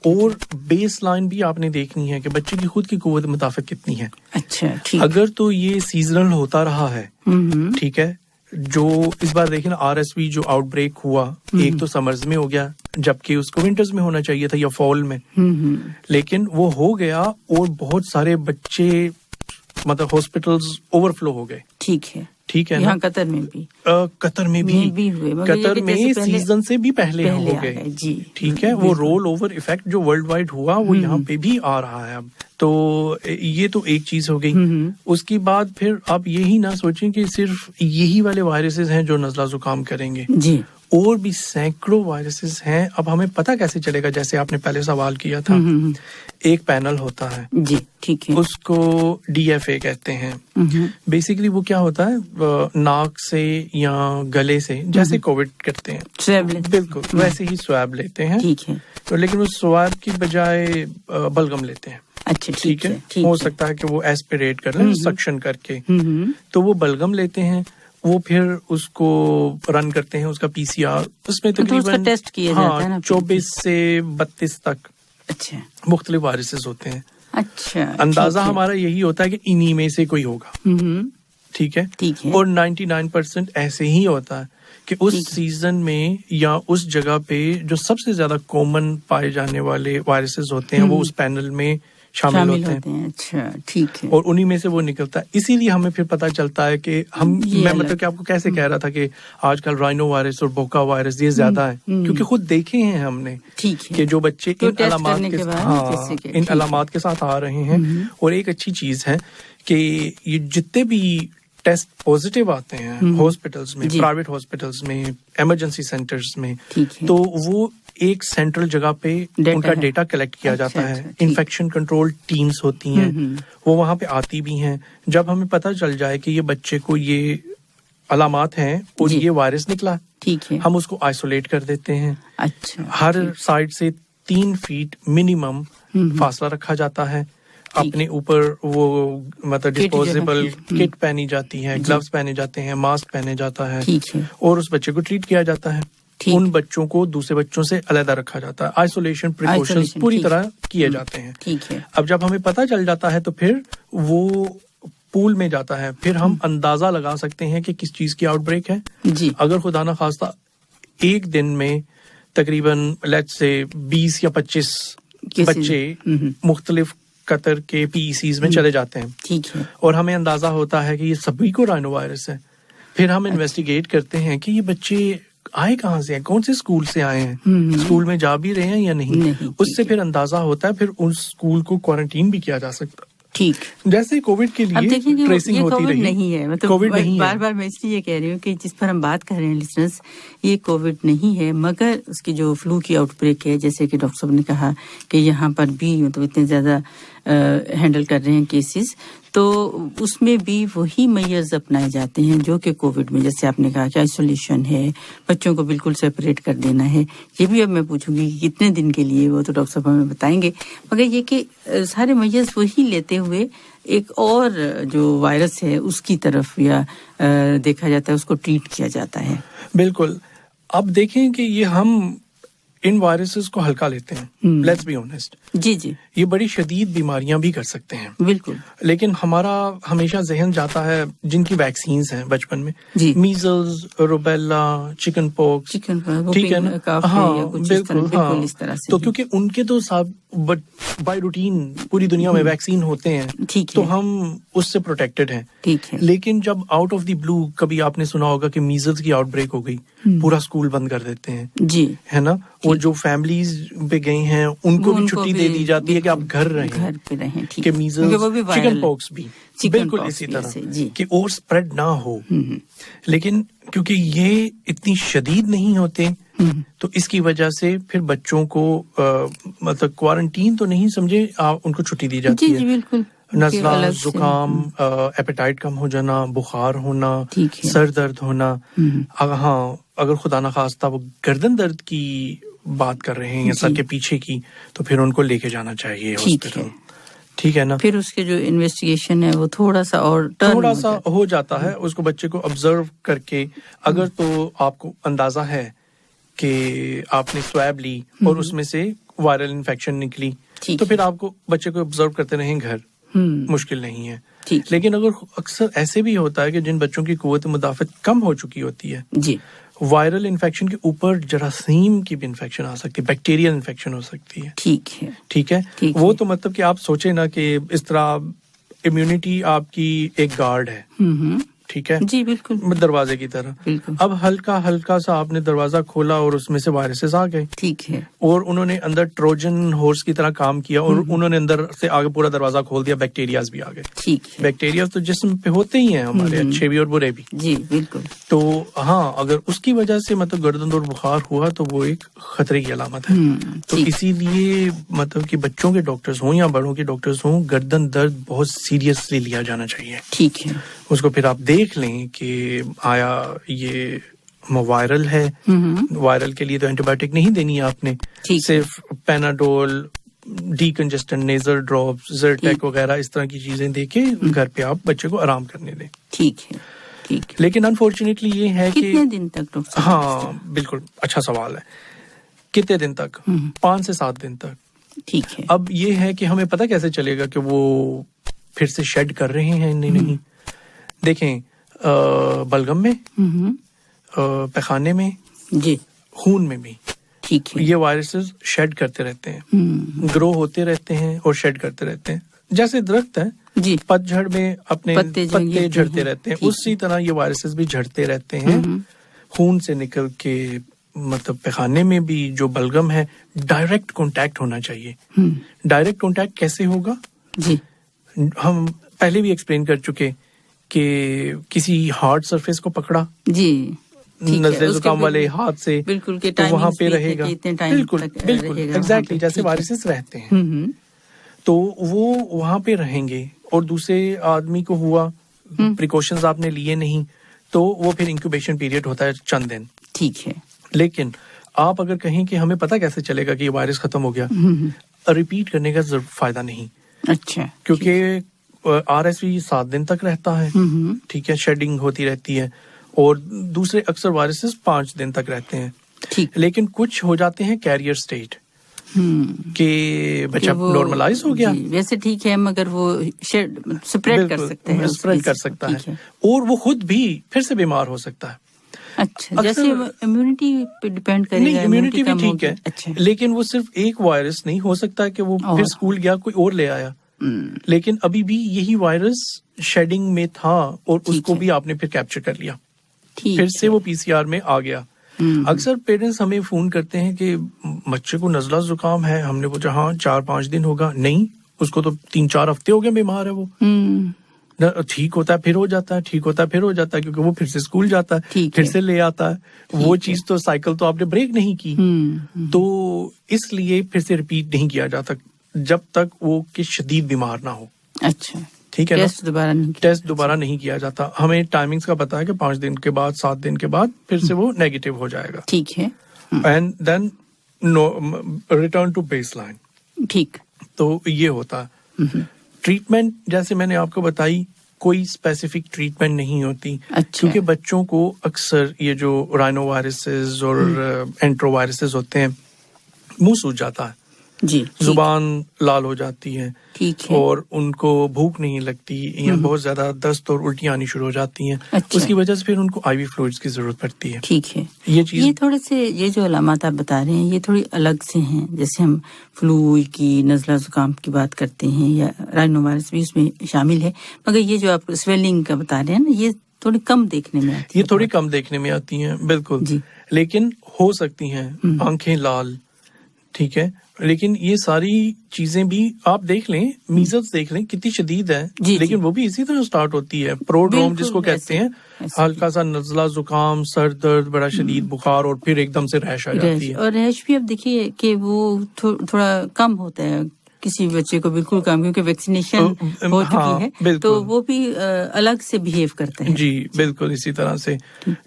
और बेस लाइन भी आपने देखनी है कि बच्चे की खुद की कुव्वत मुताबिक कितनी है। अच्छा, ठीक। अगर तो ये सीजनल होता रहा है, ठीक है, जो इस बार देखिए ना RSV जो आउटब्रेक हुआ, एक तो समर्स में हो गया, जबकि उसको विंटर्स में होना चाहिए था या फॉल में, लेकिन वो हो गया और बहुत सारे बच्चे मतलब हॉस्पिटल्स ओवरफ्लो हो गए। ठीक है यहाँ कतर में भी हुए, कतर में सीजन से भी पहले हो गए जी। ठीक है, वो रोल ओवर इफेक्ट जो वर्ल्ड वाइड हुआ वो यहाँ पे भी आ रहा है अब। तो ये तो एक चीज हो गई। उसके बाद फिर आप यही ना सोचें कि सिर्फ यही वाले वायरसेस हैं जो नज़ला जुकाम करेंगे जी, और भी सैकड़ों वायरसेस हैं। अब हमें पता कैसे चलेगा? जैसे आपने पहले सवाल किया था, एक पैनल होता है जी, ठीक है, उसको DFA कहते हैं। बेसिकली वो क्या होता है, नाक से या गले से, जैसे कोविड करते हैं स्वैब लेते, बिल्कुल वैसे ही स्वैब लेते हैं, ठीक है। तो लेकिन उस स्वैब की बजाय बलगम लेते हैं। अच्छा, ठीक है, हो सकता है कि वो एस्पिरेट कर लें सक्शन करके, तो वो बलगम लेते हैं, वो फिर उसको रन करते हैं, उसका PCR, उसमें तकरीबन टेस्ट किया जाता है ना, 24 से 32 तक अच्छा मुख्तलिफ वायरसेस होते हैं। अच्छा, अंदाजा हमारा यही होता है कि इन्हीं में से कोई होगा। ठीक है, और 99% ऐसे ही होता है कि उस सीजन में या उस जगह पे जो सबसे ज्यादा कॉमन पाए जाने वाले वायरसेस होते हैं वो उस पैनल में शामिल होते हैं। अच्छा, ठीक है, और उन्हीं में से वो निकलता है। इसीलिए हमें फिर पता चलता है कि मैं मतलब कि आपको कैसे कह रहा था कि आजकल राइनो वायरस और बोका वायरस ये ज्यादा है, क्योंकि खुद देखे हैं हमने कि जो बच्चे इन अलामात के साथ आ रहे हैं। और एक अच्छी चीज है कि ये जितने भी टेस्ट पॉजिटिव आते हैं हॉस्पिटल्स में, प्राइवेट हॉस्पिटल्स में, इमरजेंसी सेंटर्स में, तो वो एक सेंट्रल जगह पे उनका डेटा कलेक्ट किया जाता है। इन्फेक्शन कंट्रोल टीम्स होती हैं, वो वहां पे आती भी हैं। जब हमें पता चल जाए कि ये बच्चे को ये अलामात हैं और ये वायरस निकला, ठीक है, हम उसको आइसोलेट कर देते हैं। अच्छा, हर साइड से 3 फीट मिनिमम फासला रखा जाता है। अपने ऊपर वो मतलब डिस्पोजेबल किट पहनी जाती है, ग्लव्स पहने जाते हैं, मास्क पहने जाता है, और उस बच्चे को ट्रीट किया जाता है। उन बच्चों को दूसरे बच्चों से अलग रखा जाता है। आइसोलेशन प्रिकॉशंस पूरी तरह किए जाते हैं। ठीक है। अब जब हमें पता चल जाता है तो फिर वो पूल में जाता है, फिर हम अंदाजा लगा सकते हैं कि किस चीज की आउटब्रेक है जी। अगर खुदा ना खास्ता एक दिन में तकरीबन लेट्स से 20 या 25 बच्चे मुख्तलिफ कतर के पीईसीज में चले जाते हैं, ठीक है, और हमें अंदाजा होता है कि ये सभी को राइनो वायरस है। फिर हम इन्वेस्टिगेट करते हैं कि ये बच्चे आए कहाँ से हैं, कौन से स्कूल से आए हैं, स्कूल में जा भी रहे हैं या नहीं, उससे फिर अंदाजा होता है, फिर उस स्कूल को क्वारंटीन भी किया जा सकता है। ठीक, जैसे कोविड के लिए ट्रेसिंग होती रही, नहीं है, मतलब कोविड नहीं है। बार मैं इसलिए ये कह रही हूँ कि जिस पर हम बात कर रहे हैं लिसनर्स, ये कोविड नहीं है, मगर उसकी जो फ्लू की आउटब्रेक है, जैसे कि डॉक्टर साहब ने कहा कि यहाँ पर भी मतलब इतने ज्यादा हैंडल कर रहे हैं केसेस, तो उसमें भी वही मेजर्स अपनाए जाते हैं जो कि कोविड में, जैसे आपने कहा कि आइसोलेशन है, बच्चों को बिल्कुल सेपरेट कर देना है। ये भी अब मैं पूछूंगी कि कितने दिन के लिए, वो तो डॉक्टर साहब हमें बताएंगे, मगर ये कि सारे मेजर्स वही लेते हुए एक और जो वायरस है उसकी तरफ या देखा जाता है, उसको ट्रीट किया जाता है। बिल्कुल। अब देखें कि ये हम इन वायरसेस को हल्का लेते हैं, लेट्स बी ऑनेस्ट। जी जी, ये बड़ी शदीद बीमारियां भी कर सकते हैं, बिल्कुल, लेकिन हमारा हमेशा जहन जाता है जिनकी वैक्सीन्स हैं बचपन में, मीजल्स, रूबेला, चिकन पॉक्स, ठीक है ना, हाँ बिल्कुल, हाँ इस तरह से, तो क्योंकि उनके तो सब बाय रूटीन पूरी दुनिया में वैक्सीन होते हैं, तो हम उससे प्रोटेक्टेड हैं, ठीक है। लेकिन जब आउट ऑफ द ब्लू कभी आपने सुना होगा कि मीजल्स की आउटब्रेक हो गई, पूरा स्कूल बंद कर देते हैं, जी है ना, वो जो फैमिलीज पे गए हैं उनको भी छुट्टी दे दी जाती है कि आप घर पे रहें, कि मीजल्स, चिकन पॉक्स भी बिल्कुल इसी तरह कि और स्प्रेड ना हो। लेकिन क्योंकि ये इतनी शदीद नहीं होते, तो इसकी वजह से फिर बच्चों को मतलब क्वारंटीन तो नहीं समझे, उनको छुट्टी दी जाती है। बिल्कुल, नज़ला, जुकाम, एपेटाइट कम हो जाना, बुखार होना, सर दर्द होना, हाँ अगर खुदा ना खास्ता वो गर्दन दर्द की बात कर रहे हैं या सर के पीछे की, तो फिर उनको लेके जाना चाहिए हॉस्पिटल, ठीक है ना। फिर उसके जो इन्वेस्टिगेशन है वो थोड़ा सा हो जाता है, उसको बच्चे को ऑब्जर्व करके, अगर तो आपको अंदाजा है कि आपने स्वैब ली और उसमें से वायरल इन्फेक्शन निकली, तो फिर आपको बच्चे को ऑब्जर्व करते रहें घर, मुश्किल नहीं है। लेकिन अगर अक्सर ऐसे भी होता है कि जिन बच्चों की कुव्वत मुदाफ़त कम हो चुकी होती है, जी, वायरल इन्फेक्शन के ऊपर जरासीम की भी इन्फेक्शन आ सकती है, बैक्टीरियल इन्फेक्शन हो सकती है, ठीक है। वो तो मतलब कि आप सोचे ना कि इस तरह इम्यूनिटी आपकी एक गार्ड है, ठीक है, जी बिल्कुल, दरवाजे की तरह, बिल्कुल। अब हल्का हल्का सा आपने दरवाजा खोला और उसमें से वायरसेस आ गए, ठीक है, और उन्होंने अंदर ट्रोजन हॉर्स की तरह काम किया और उन्होंने अंदर से आगे पूरा दरवाजा खोल दिया, बैक्टीरियाज भी आ गए, ठीक है। बैक्टीरियाज तो जिस्म पे होते ही हैं हमारे, अच्छे भी और बुरे भी, जी बिल्कुल। तो हाँ, अगर उसकी वजह से मतलब गर्दन और बुखार हुआ तो वो एक खतरे की अलामत है। तो इसीलिए मतलब कि बच्चों के डॉक्टर्स हों या बड़ों के डॉक्टर्स हों, गर्दन दर्द बहुत सीरियसली लिया जाना चाहिए, ठीक है। उसको फिर आप देख लें कि आया ये वायरल है, वायरल के लिए तो एंटीबायोटिक नहीं देनी है आपने, सिर्फ पेनाडोल, डीकंजेस्टेंट, नेजल ड्रॉप्स, ज़र्टेक वगैरह इस तरह की चीजें देके घर पे आप बच्चे को आराम करने दें, ठीक है, ठीक है। लेकिन अनफॉर्चुनेटली ये है कि कितने दिन तक डॉक्टर? हाँ बिल्कुल, अच्छा सवाल है, कितने दिन तक? 5 से 7 दिन तक, ठीक है। अब ये है कि हमें पता कैसे चलेगा कि वो फिर से शेड कर रहे हैं नहीं। देखें, बलगम में, पैखाने में, जी, खून में भी, ठीक है, ये वायरसेस शेड करते रहते हैं, ग्रो होते रहते हैं और शेड करते रहते हैं। जैसे दरख्त है, जी, पतझड़ में अपने पत्ते झड़ते रहते हैं, उसी तरह ये वायरसेस भी झड़ते रहते हैं, खून से निकल के। मतलब पैखाने में भी जो बलगम है, डायरेक्ट कांटेक्ट होना चाहिए। डायरेक्ट कांटेक्ट कैसे होगा? जी, हम पहले भी एक्सप्लेन कर चुके कि किसी हार्ड सरफेस को पकड़ा, जी, नज़ले जुकाम वाले हाथ से, बिल्कुल, तो वहां पे रहेगा, बिल्कुल बिल्कुल एग्जैक्टली जैसे वायरसेस रहते हैं, तो वो वहां पे रहेंगे। और दूसरे आदमी को हुआ, प्रिकॉशंस आपने लिए नहीं, तो वो फिर इंक्यूबेशन पीरियड होता है चंद दिन, ठीक है। लेकिन आप अगर कहें कि हमें पता कैसे चलेगा कि ये वायरस खत्म हो गया, रिपीट करने का फायदा नहीं, अच्छा, क्योंकि RSV 7 दिन तक रहता है, ठीक है, शेडिंग होती रहती है, और दूसरे अक्सर वायरसेस 5 दिन तक रहते हैं, ठीक। लेकिन कुछ हो जाते हैं कैरियर स्टेट कि बच्चा नॉर्मलाइज हो गया, वैसे ठीक है, मगर वो स्प्रेड कर सकते हैं, स्प्रेड कर सकता है, और वो खुद भी फिर से बीमार हो सकता है। अच्छा, जैसे इम्यूनिटी पे डिपेंड करेगा। नहीं, इम्यूनिटी भी ठीक है, अच्छा, लेकिन वो सिर्फ एक वायरस नहीं हो सकता है कि वो फिर स्कूल गया कोई और ले आया, लेकिन अभी भी यही वायरस शेडिंग में था और उसको भी आपने फिर कैप्चर कर लिया, फिर से वो पीसीआर में आ गया। अक्सर पेरेंट्स हमें फोन करते हैं कि बच्चे को नजला जुकाम है, हमने पूछा हाँ 4-5 दिन होगा, नहीं उसको तो 3-4 हफ्ते हो गए बीमार है वो, ठीक होता है फिर हो जाता है, ठीक होता है फिर हो जाता है, क्योंकि वो फिर से स्कूल जाता है, फिर से ले आता है, वो चीज तो साइकिल तो आपने ब्रेक नहीं की, तो इसलिए फिर से रिपीट नहीं किया जाता जब तक वो कि शदीद बीमार ना हो। अच्छा, ठीक है ना, टेस्ट दोबारा नहीं किया जाता। हमें टाइमिंग्स का पता है कि 5 दिन के बाद 7 दिन के बाद फिर से वो नेगेटिव हो जाएगा। ठीक है, and then return to baseline. ठीक, तो ये होता है। ट्रीटमेंट जैसे मैंने आपको बताई, कोई स्पेसिफिक ट्रीटमेंट नहीं होती। अच्छा। क्योंकि बच्चों को अक्सर ये जो राइनोवायरसेस और एंट्रोवायरसेस होते हैं, मुंह सूज जाता है जी, जुबान लाल हो जाती है, ठीक है, और उनको भूख नहीं लगती या बहुत ज्यादा दस्त और उल्टियां आनी शुरू हो जाती हैं। अच्छा। उसकी वजह से फिर उनको आईवी फ्लूइड्स की जरूरत पड़ती है। ठीक है, ये थोड़े से ये जो अलामत आप बता रहे हैं ये थोड़ी अलग से हैं। जैसे हम फ्लू की, नज़ला जुकाम की बात करते हैं या राइनोवायरस भी उसमें शामिल है, मगर ये जो आप स्वेलिंग का बता रहे हैं ना, ये थोड़ी कम देखने में आती है। ये थोड़ी कम देखने में आती हैं, बिल्कुल जी, लेकिन हो सकती हैं। आंखें लाल, ठीक है, लेकिन ये सारी चीजें भी आप देख लें, मीजल्स देख लें कितनी शदीद है, लेकिन वो भी इसी तरह स्टार्ट होती है। प्रोड्रोम जिसको कहते हैं, हल्का सा नज़ला जुकाम, सर दर्द, बड़ा शदीद बुखार और फिर एकदम से रैश आ जाती है। और रैश भी अब देखिए कि वो थोड़ा कम होता है किसी बच्चे को, बिल्कुल कम, क्योंकि वैक्सीनेशन हो चुकी है, तो वो भी अलग से बिहेव करता है। जी बिल्कुल इसी तरह से।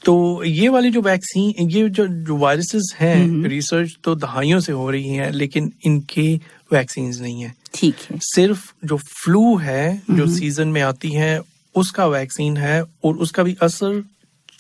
तो ये वाली जो वैक्सीन, ये जो वायरसेस हैं, रिसर्च तो दहाइयों से हो रही है, लेकिन इनके वैक्सीन्स नहीं है। ठीक है, सिर्फ जो फ्लू है जो सीजन में आती है उसका वैक्सीन है, और उसका भी असर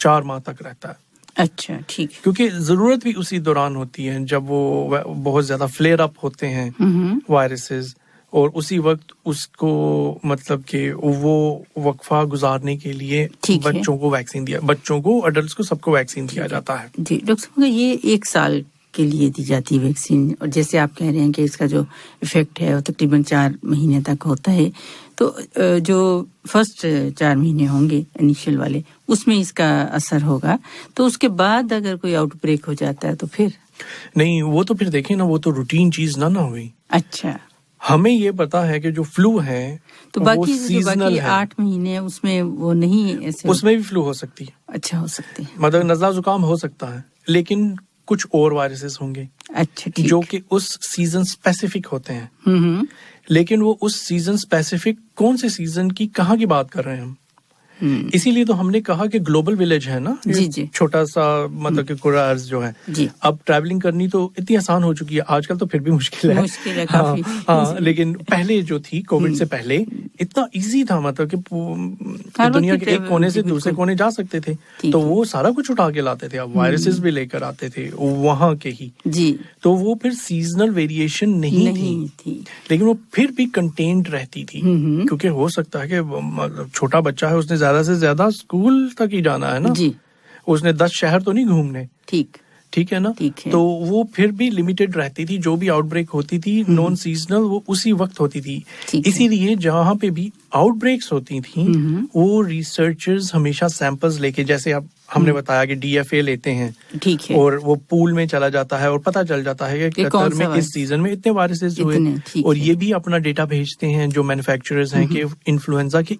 4 माह तक रहता है। अच्छा, ठीक है, क्योंकि जरूरत भी उसी दौरान होती है जब वो बहुत ज्यादा फ्लेयर अप होते हैं वायरसेस, और उसी वक्त उसको मतलब कि वो वक्फा गुजारने के लिए बच्चों को वैक्सीन दिया, बच्चों को, अडल्ट्स को, सबको वैक्सीन दिया जाता है। जी डॉक्टर साहब, ये 1 साल के लिए दी जाती है वैक्सीन, और जैसे आप कह रहे हैं कि इसका जो इफेक्ट है वो तकरीबन 4 महीने तक होता है, तो जो फर्स्ट 4 महीने होंगे इनिशियल वाले, उसमें इसका असर होगा, तो उसके बाद अगर कोई आउटब्रेक हो जाता है तो फिर नहीं, वो तो फिर देखें ना, वो तो रूटीन चीज ना हुई। अच्छा, हमें ये पता है कि जो फ्लू है तो बाकी जो बाकी 8 महीने उसमें वो नहीं, ऐसे उसमें भी फ्लू हो सकती है। अच्छा, हो सकती है, मतलब नज़ला जुकाम हो सकता है, लेकिन कुछ और वायरसेस होंगे, अच्छा, जो कि उस सीजन स्पेसिफिक होते हैं। लेकिन वो उस सीजन स्पेसिफिक, कौन से सीजन की, कहाँ की बात कर रहे हैं हम, इसीलिए तो हमने कहा कि ग्लोबल विलेज है ना, जी, छोटा सा मतलब कि पूरा अर्ज जो है जी। अब ट्रैवलिंग करनी तो इतनी आसान हो चुकी है, आजकल तो फिर भी मुश्किल है काफी। हाँ, लेकिन पहले जो थी कोविड से पहले इतना इजी था, मतलब कि दुनिया के एक कोने से दूसरे कोने जा सकते थे, तो वो सारा कुछ उठा के लाते थे। अब वायरसेस भी लेकर आते थे वहां के ही जी, तो वो फिर सीजनल वेरिएशन नहीं थी, लेकिन वो फिर भी कंटेन्ड रहती थी, क्योंकि हो सकता है कि छोटा बच्चा है, उसने ज्यादा से ज्यादा स्कूल तक ही जाना है ना जी, उसने 10 शहर तो नहीं घूमने। ठीक है ना, तो वो फिर भी लिमिटेड रहती थी। जो भी आउटब्रेक होती थी नॉन सीजनल, वो उसी वक्त होती थी। इसीलिए जहां पे भी आउटब्रेक्स होती थी, वो रिसर्चर्स हमेशा सैंपल्स लेके, जैसे अब हमने बताया कि DFA लेते हैं, ठीक है, और वो पूल में चला जाता है और पता चल जाता है कि कतर में इस सीजन में इतने वायरसेस हुए, और ये भी अपना डेटा भेजते हैं जो मैन्युफैक्चरर्स हैं कि इन्फ्लुएंजा के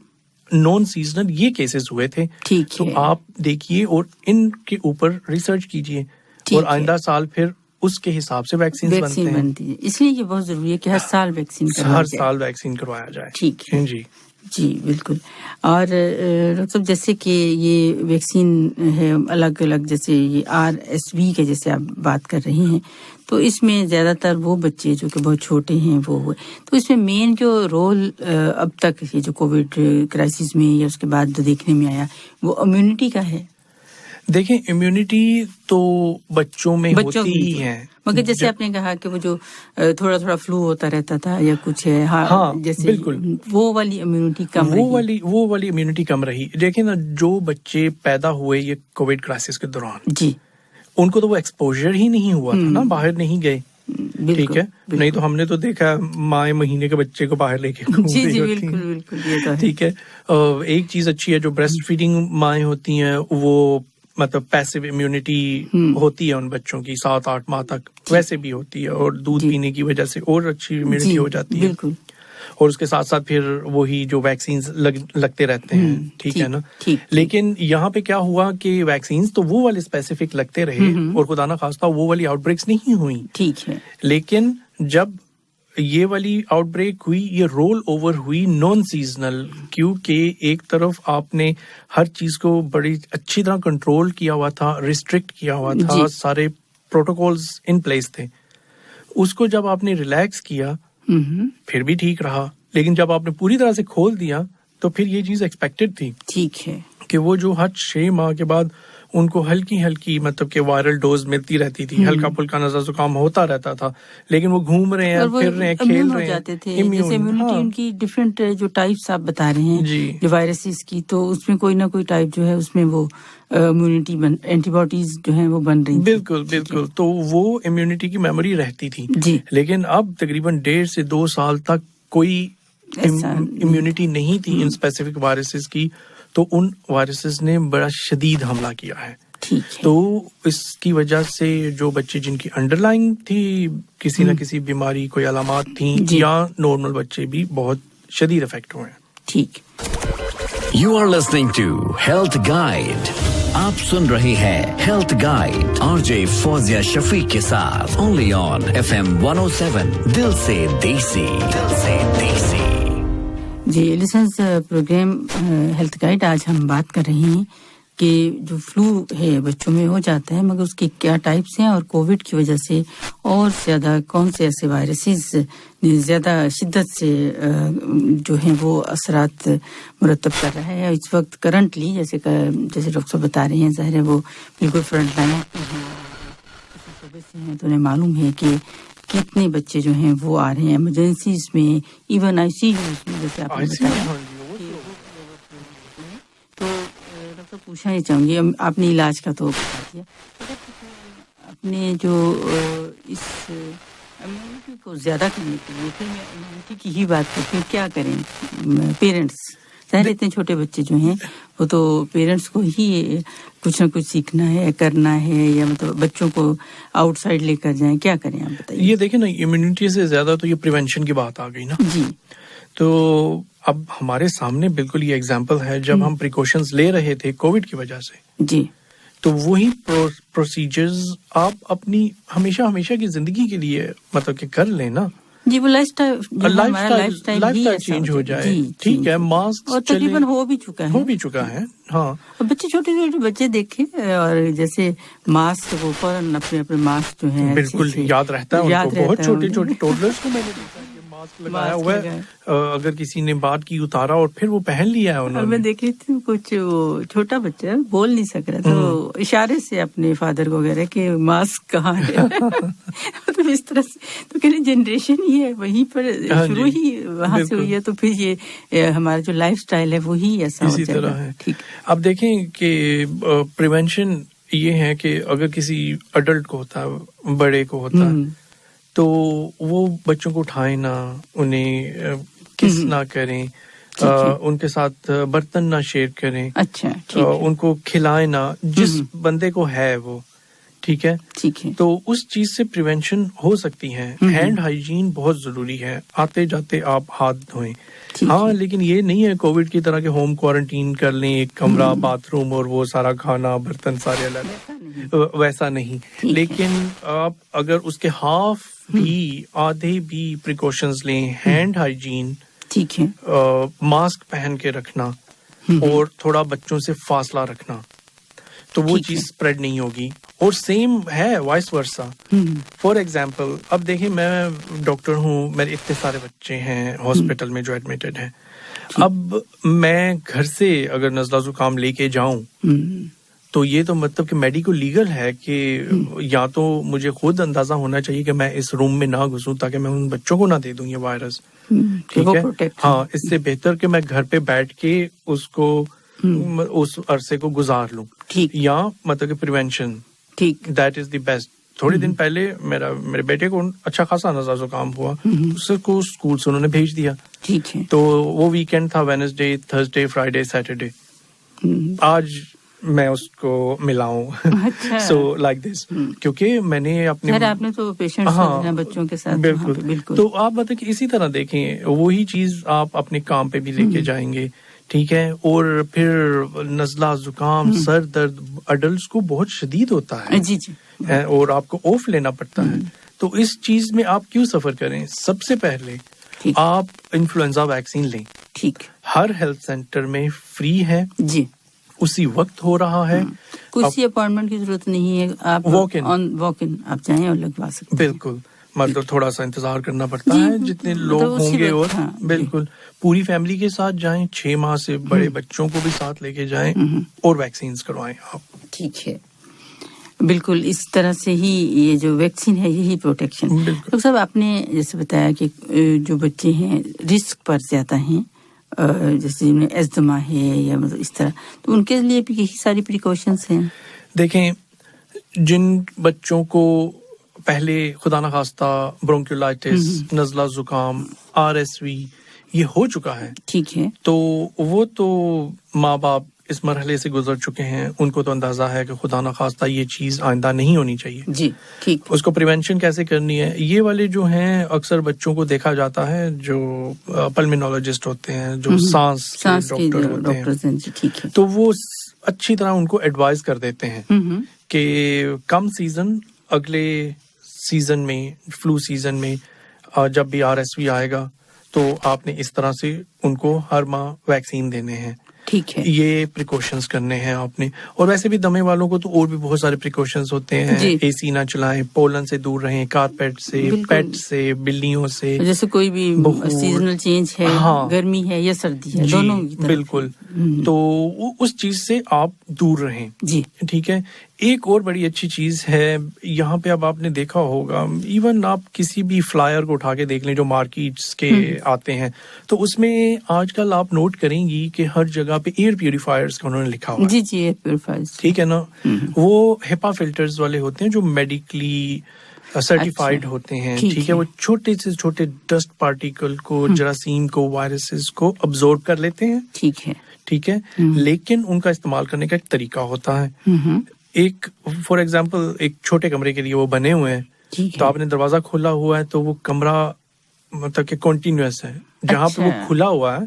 नॉन सीजनल ये केसेस हुए थे, तो आप देखिए और इनके ऊपर रिसर्च कीजिए, और आइंदा साल फिर उसके हिसाब से वैक्सीन बनते हैं। इसलिए ये बहुत जरूरी है कि हर साल वैक्सीन करवाया जाए। ठीक है जी बिल्कुल। और डॉक्टर साहब, जैसे कि ये वैक्सीन है अलग अलग, जैसे ये RSV के जैसे आप बात कर रही हैं, तो इसमें ज्यादातर वो बच्चे जो कि बहुत छोटे हैं वो हुए, तो इसमें मेन जो रोल अब तक ये जो कोविड क्राइसिस में या उसके बाद जो देखने में आया वो इम्यूनिटी का है। देखें, इम्यूनिटी तो बच्चों में होती ही है, मगर जैसे आपने कहा कि वो जो थोड़ा थोड़ा फ्लू होता रहता था या कुछ है, हाँ जैसे बिल्कुल वो वाली इम्यूनिटी कम रही। वो वाली इम्यूनिटी कम रही। देखिए ना, जो बच्चे पैदा हुए ये कोविड क्राइसिस के दौरान जी, उनको तो वो एक्सपोजर ही नहीं हुआ था ना, बाहर नहीं गए, ठीक है, नहीं तो हमने तो देखा माँ महीने के बच्चे को बाहर लेके जी जी बिल्कुल बिल्कुल ये तो है। ठीक है, एक चीज अच्छी है जो ब्रेस्ट फीडिंग माएँ होती हैं वो मतलब पैसिव इम्यूनिटी होती है उन बच्चों की 7-8 माह तक, वैसे भी होती है और दूध पीने की वजह से और अच्छी इम्यूनिटी हो जाती है। बिल्कुल। और उसके साथ साथ फिर वही जो वैक्सीन लगते रहते हैं, ठीक है ना। लेकिन यहाँ पे क्या हुआ कि वैक्सीन तो वो वाले स्पेसिफिक लगते रहे और खुदा ना खास्ता वो वाली आउटब्रेक्स नहीं हुई, ठीक है। लेकिन जब ये वाली आउटब्रेक हुई, ये रोल ओवर हुई नॉन सीजनल, क्योंकि एक तरफ आपने हर चीज को बड़ी अच्छी तरह कंट्रोल किया हुआ था, रिस्ट्रिक्ट किया हुआ था, सारे प्रोटोकॉल्स इन प्लेस थे, उसको जब आपने रिलैक्स किया फिर भी ठीक रहा, लेकिन जब आपने पूरी तरह से खोल दिया तो फिर ये चीज एक्सपेक्टेड थी, ठीक है, कि वो जो हर 6 माह के बाद उनको हल्की हल्की मतलब कि वायरल डोज मिलती रहती थी, हल्का फुल्का नजर जुकाम होता रहता था, लेकिन वो घूम रहे हैं, फिर रहे हैं, खेल रहे हैं, जैसे इम्यूनिटी उनकी डिफरेंट जो टाइप्स आप बता रहे हैं जो वायरसेस की, तो उसमें कोई ना कोई टाइप जो है उसमें वो इम्यूनिटी एंटीबॉडीज जो है वो बन रही, बिल्कुल बिल्कुल, तो वो इम्यूनिटी की मेमोरी रहती थी जी। लेकिन अब तकरीबन 1.5 से 2 साल तक कोई इम्यूनिटी नहीं थी इन स्पेसिफिक वायरसेस की, तो उन वायरसेस ने बड़ा शदीद हमला किया है, ठीक है। तो इसकी वजह से जो बच्चे जिनकी अंडरलाइंग थी किसी न किसी बीमारी कोई अलामात थी, या नॉर्मल बच्चे भी बहुत शदीद इफेक्ट हुए हैं, ठीक। You are listening to Health Guide. आप सुन रहे हैं health guide RJ Fauzia Shafiq के साथ ओनली ऑन FM 107 दिल से देसी, दिल से देसी। जी लिसनर्स, प्रोग्राम हेल्थ गाइड, आज हम बात कर रहे हैं कि जो फ्लू है बच्चों में हो जाता है, मगर उसके क्या टाइप्स हैं और कोविड की वजह से और ज़्यादा कौन से ऐसे वायरसेस ज़्यादा शिद्दत से जो हैं वो असरात मुरतब कर रहा है इस वक्त करंटली, जैसे डॉक्टर साहब बता रहे हैं, ज़ाहिर है वो बिल्कुल फ्रंट लाइन शोबे से हैं, तो उन्हें मालूम है कि कितने बच्चे जो हैं वो आ रहे हैं इमरजेंसीज में, इवन ICU में, जैसे आपने बताया। तो डॉक्टर पूछना ही चाहूँगी, आपने इलाज का तो बता दिया, अपने जो इस इम्यूनिटी को ज़्यादा करने के लिए, फिर मैं इम्यूनिटी की ही बात करती हूँ, क्या करें पेरेंट्स? ज़ाहिर इतने छोटे बच्चे जो हैं वो तो पेरेंट्स को ही कुछ ना कुछ सीखना है, करना है, या मतलब बच्चों को आउटसाइड लेकर जाएं, क्या करें आप बताइए। ये देखें ना, इम्यूनिटी से ज़्यादा तो ये प्रिवेंशन की बात आ गई ना जी। तो अब हमारे सामने बिल्कुल ये एग्जाम्पल है, जब हम प्रिकॉशंस ले रहे थे कोविड की वजह से जी, तो वही प्रोसीजर्स आप अपनी हमेशा की जिंदगी के लिए मतलब कि कर लें ना जी। वो लाइफस्टाइल चेंज हो जाए, ठीक है। मास्क और तकरीबन हो भी चुका है हाँ। और बच्चे छोटे बच्चे देखे और जैसे मास्क वो फौरन अपने मास्क जो है बिल्कुल याद रहता है उनको, बहुत छोटे टोडलर्स को मैंने देखा मास्क लगाया हुआ है, अगर किसी ने बात की उतारा और फिर वो पहन लिया है उन्होंने। मैं देख रही थी कुछ वो छोटा बच्चा बोल नहीं सक रहा, तो इशारे से अपने फादर को कह रहे कि मास्क कहाँ है। तो इस तरह से तो कहने जनरेशन ही है, वहीं पर शुरू ही वहां से हुई है, तो फिर ये हमारा जो लाइफस्टाइल है वही ऐसा इसी तरह है। ठीक, अब देखें कि प्रिवेंशन ये है कि अगर किसी अडल्ट को होता है, बड़े को होता है, तो वो बच्चों को उठाए ना, उन्हें किस ना करें, उनके साथ बर्तन ना शेयर करें, अच्छा उनको खिलाए ना, जिस बंदे को है वो, ठीक है। तो उस चीज से प्रिवेंशन हो सकती है। हैंड हाइजीन बहुत जरूरी है, आते जाते आप हाथ धोएं। हाँ, लेकिन ये नहीं है कोविड की तरह के होम क्वारंटीन कर लें, एक कमरा, बाथरूम और वो सारा खाना बर्तन सारे अलग, वैसा नहीं। लेकिन आप अगर उसके हाफ भी, आधे भी प्रिकॉशंस लें, हैंड हाइजीन, ठीक है, मास्क पहन के रखना और थोड़ा बच्चों से फासला रखना, तो वो चीज स्प्रेड नहीं होगी। और सेम है वाइस वर्सा। फॉर एग्जाम्पल, अब देखिए मैं डॉक्टर हूँ, मेरे इतने सारे बच्चे हैं हॉस्पिटल में जो एडमिटेड हैं। अब मैं घर से अगर नज़ला जुकाम लेके जाऊं, तो ये तो मतलब कि मेडिकल लीगल है कि या तो मुझे खुद अंदाजा होना चाहिए कि मैं इस रूम में ना घुसूं ताकि मैं उन बच्चों को ना दे दूं ये वायरस, ठीक है। हाँ, इससे बेहतर कि मैं घर पे बैठ के उसको उस अरसे को गुजार लूं, या मतलब कि प्रिवेंशन, ठीक, दैट इज द बेस्ट थोड़े दिन पहले मेरे बेटे को अच्छा खासा नज़ला जुकाम हुआ, उसको स्कूल से उन्होंने भेज दिया। ठीक है। तो वो वीकेंड था, वेडनेसडे, थर्सडे, फ्राइडे, सैटरडे। आज मैं उसको मिलाऊं, सो लाइक दिस, क्योंकि मैंने अपने आपने तो पेशेंट हैं बच्चों के साथ, बिल्कुल। तो आप मतलब कि इसी तरह देखें, वही चीज आप अपने काम पे भी लेके जाएंगे, ठीक है। और फिर नज़ला जुकाम, सर दर्द अडल्ट को बहुत शदीद होता है, जी जी, और आपको ऑफ लेना पड़ता है। तो इस चीज में आप क्यों सफर करें? सबसे पहले आप इन्फ्लुएंजा वैक्सीन लें। ठीक, हर हेल्थ सेंटर में फ्री है जी, उसी वक्त हो रहा है, कुछ अपॉइंटमेंट की जरूरत नहीं है, आप वॉक इन आप जाएं और लगवा सकते हैं। बिल्कुल, मतलब थोड़ा सा इंतजार करना पड़ता है जितने लोग होंगे, और बिल्कुल पूरी फैमिली के साथ जाएं, 6 माह से बड़े बच्चों को भी साथ लेके जाएं और वैक्सीन करवाएं आप। ठीक है, बिल्कुल इस तरह से ही ये जो वैक्सीन है यही प्रोटेक्शन। डॉक्टर साहब, आपने जैसे बताया कि जो बच्चे हैं रिस्क पर ज्यादा हैं, जैसे जिन्हें एस्थमा है या मतलब इस तरह, तो उनके लिए भी यही सारी प्रिकॉशंस हैं। देखें, जिन बच्चों को पहले खुदा न खास्ता ब्रोंकियोलाइटिस, नज़ला जुकाम, RSV ये हो चुका है, ठीक है, तो वो तो माँ बाप इस मरहले से गुजर चुके हैं, उनको तो अंदाजा है कि खुदा न खास्ता ये चीज आइंदा नहीं होनी चाहिए। जी, ठीक। उसको प्रिवेंशन कैसे करनी है, ये वाले जो हैं अक्सर बच्चों को देखा जाता है जो पल्मोनोलॉजिस्ट होते हैं, जो सांस के डॉक्टर हैं, ठीक है, तो वो अच्छी तरह उनको एडवाइस कर देते हैं कि कम सीजन, अगले सीजन में, फ्लू सीजन में जब भी RSV आएगा तो आपने इस तरह से उनको हर माह वैक्सीन देने हैं। ठीक है, ये प्रिकॉशंस करने हैं आपने। और वैसे भी दमे वालों को तो और भी बहुत सारे प्रिकॉशंस होते हैं, AC ना चलाएं, पोलन से दूर रहें, कारपेट से, पेट से, बिल्लियों से, जैसे कोई भी सीजनल चेंज है, गर्मी है या सर्दी है, दोनों की तरफ, बिल्कुल, तो उस चीज से आप दूर रहें। जी, ठीक है। एक और बड़ी अच्छी चीज है यहाँ पे, अब आपने देखा होगा, इवन आप किसी भी फ्लायर को उठा के देख लें जो मार्केट्स के आते हैं, तो उसमें आजकल आप नोट करेंगी कि हर जगह पे एयर प्यूरिफायर्स का उन्होंने लिखा हुआ है। जी जी, एयर प्यूरिफायर्स, ठीक है ना। वो HEPA फिल्टर्स वाले होते हैं जो मेडिकली सर्टिफाइड होते हैं, ठीक है। वो छोटे से छोटे डस्ट पार्टिकल को, जरासीम को, वायरसेस को अब्सॉर्ब कर लेते हैं, ठीक है, ठीक है। लेकिन उनका इस्तेमाल करने का एक तरीका होता है। एक फॉर एग्जांपल एक छोटे कमरे के लिए वो बने हुए हैं, तो आपने दरवाजा खोला हुआ है तो वो कमरा मतलब कि कॉन्टिन्यूअस है, जहाँ पे वो खुला हुआ है,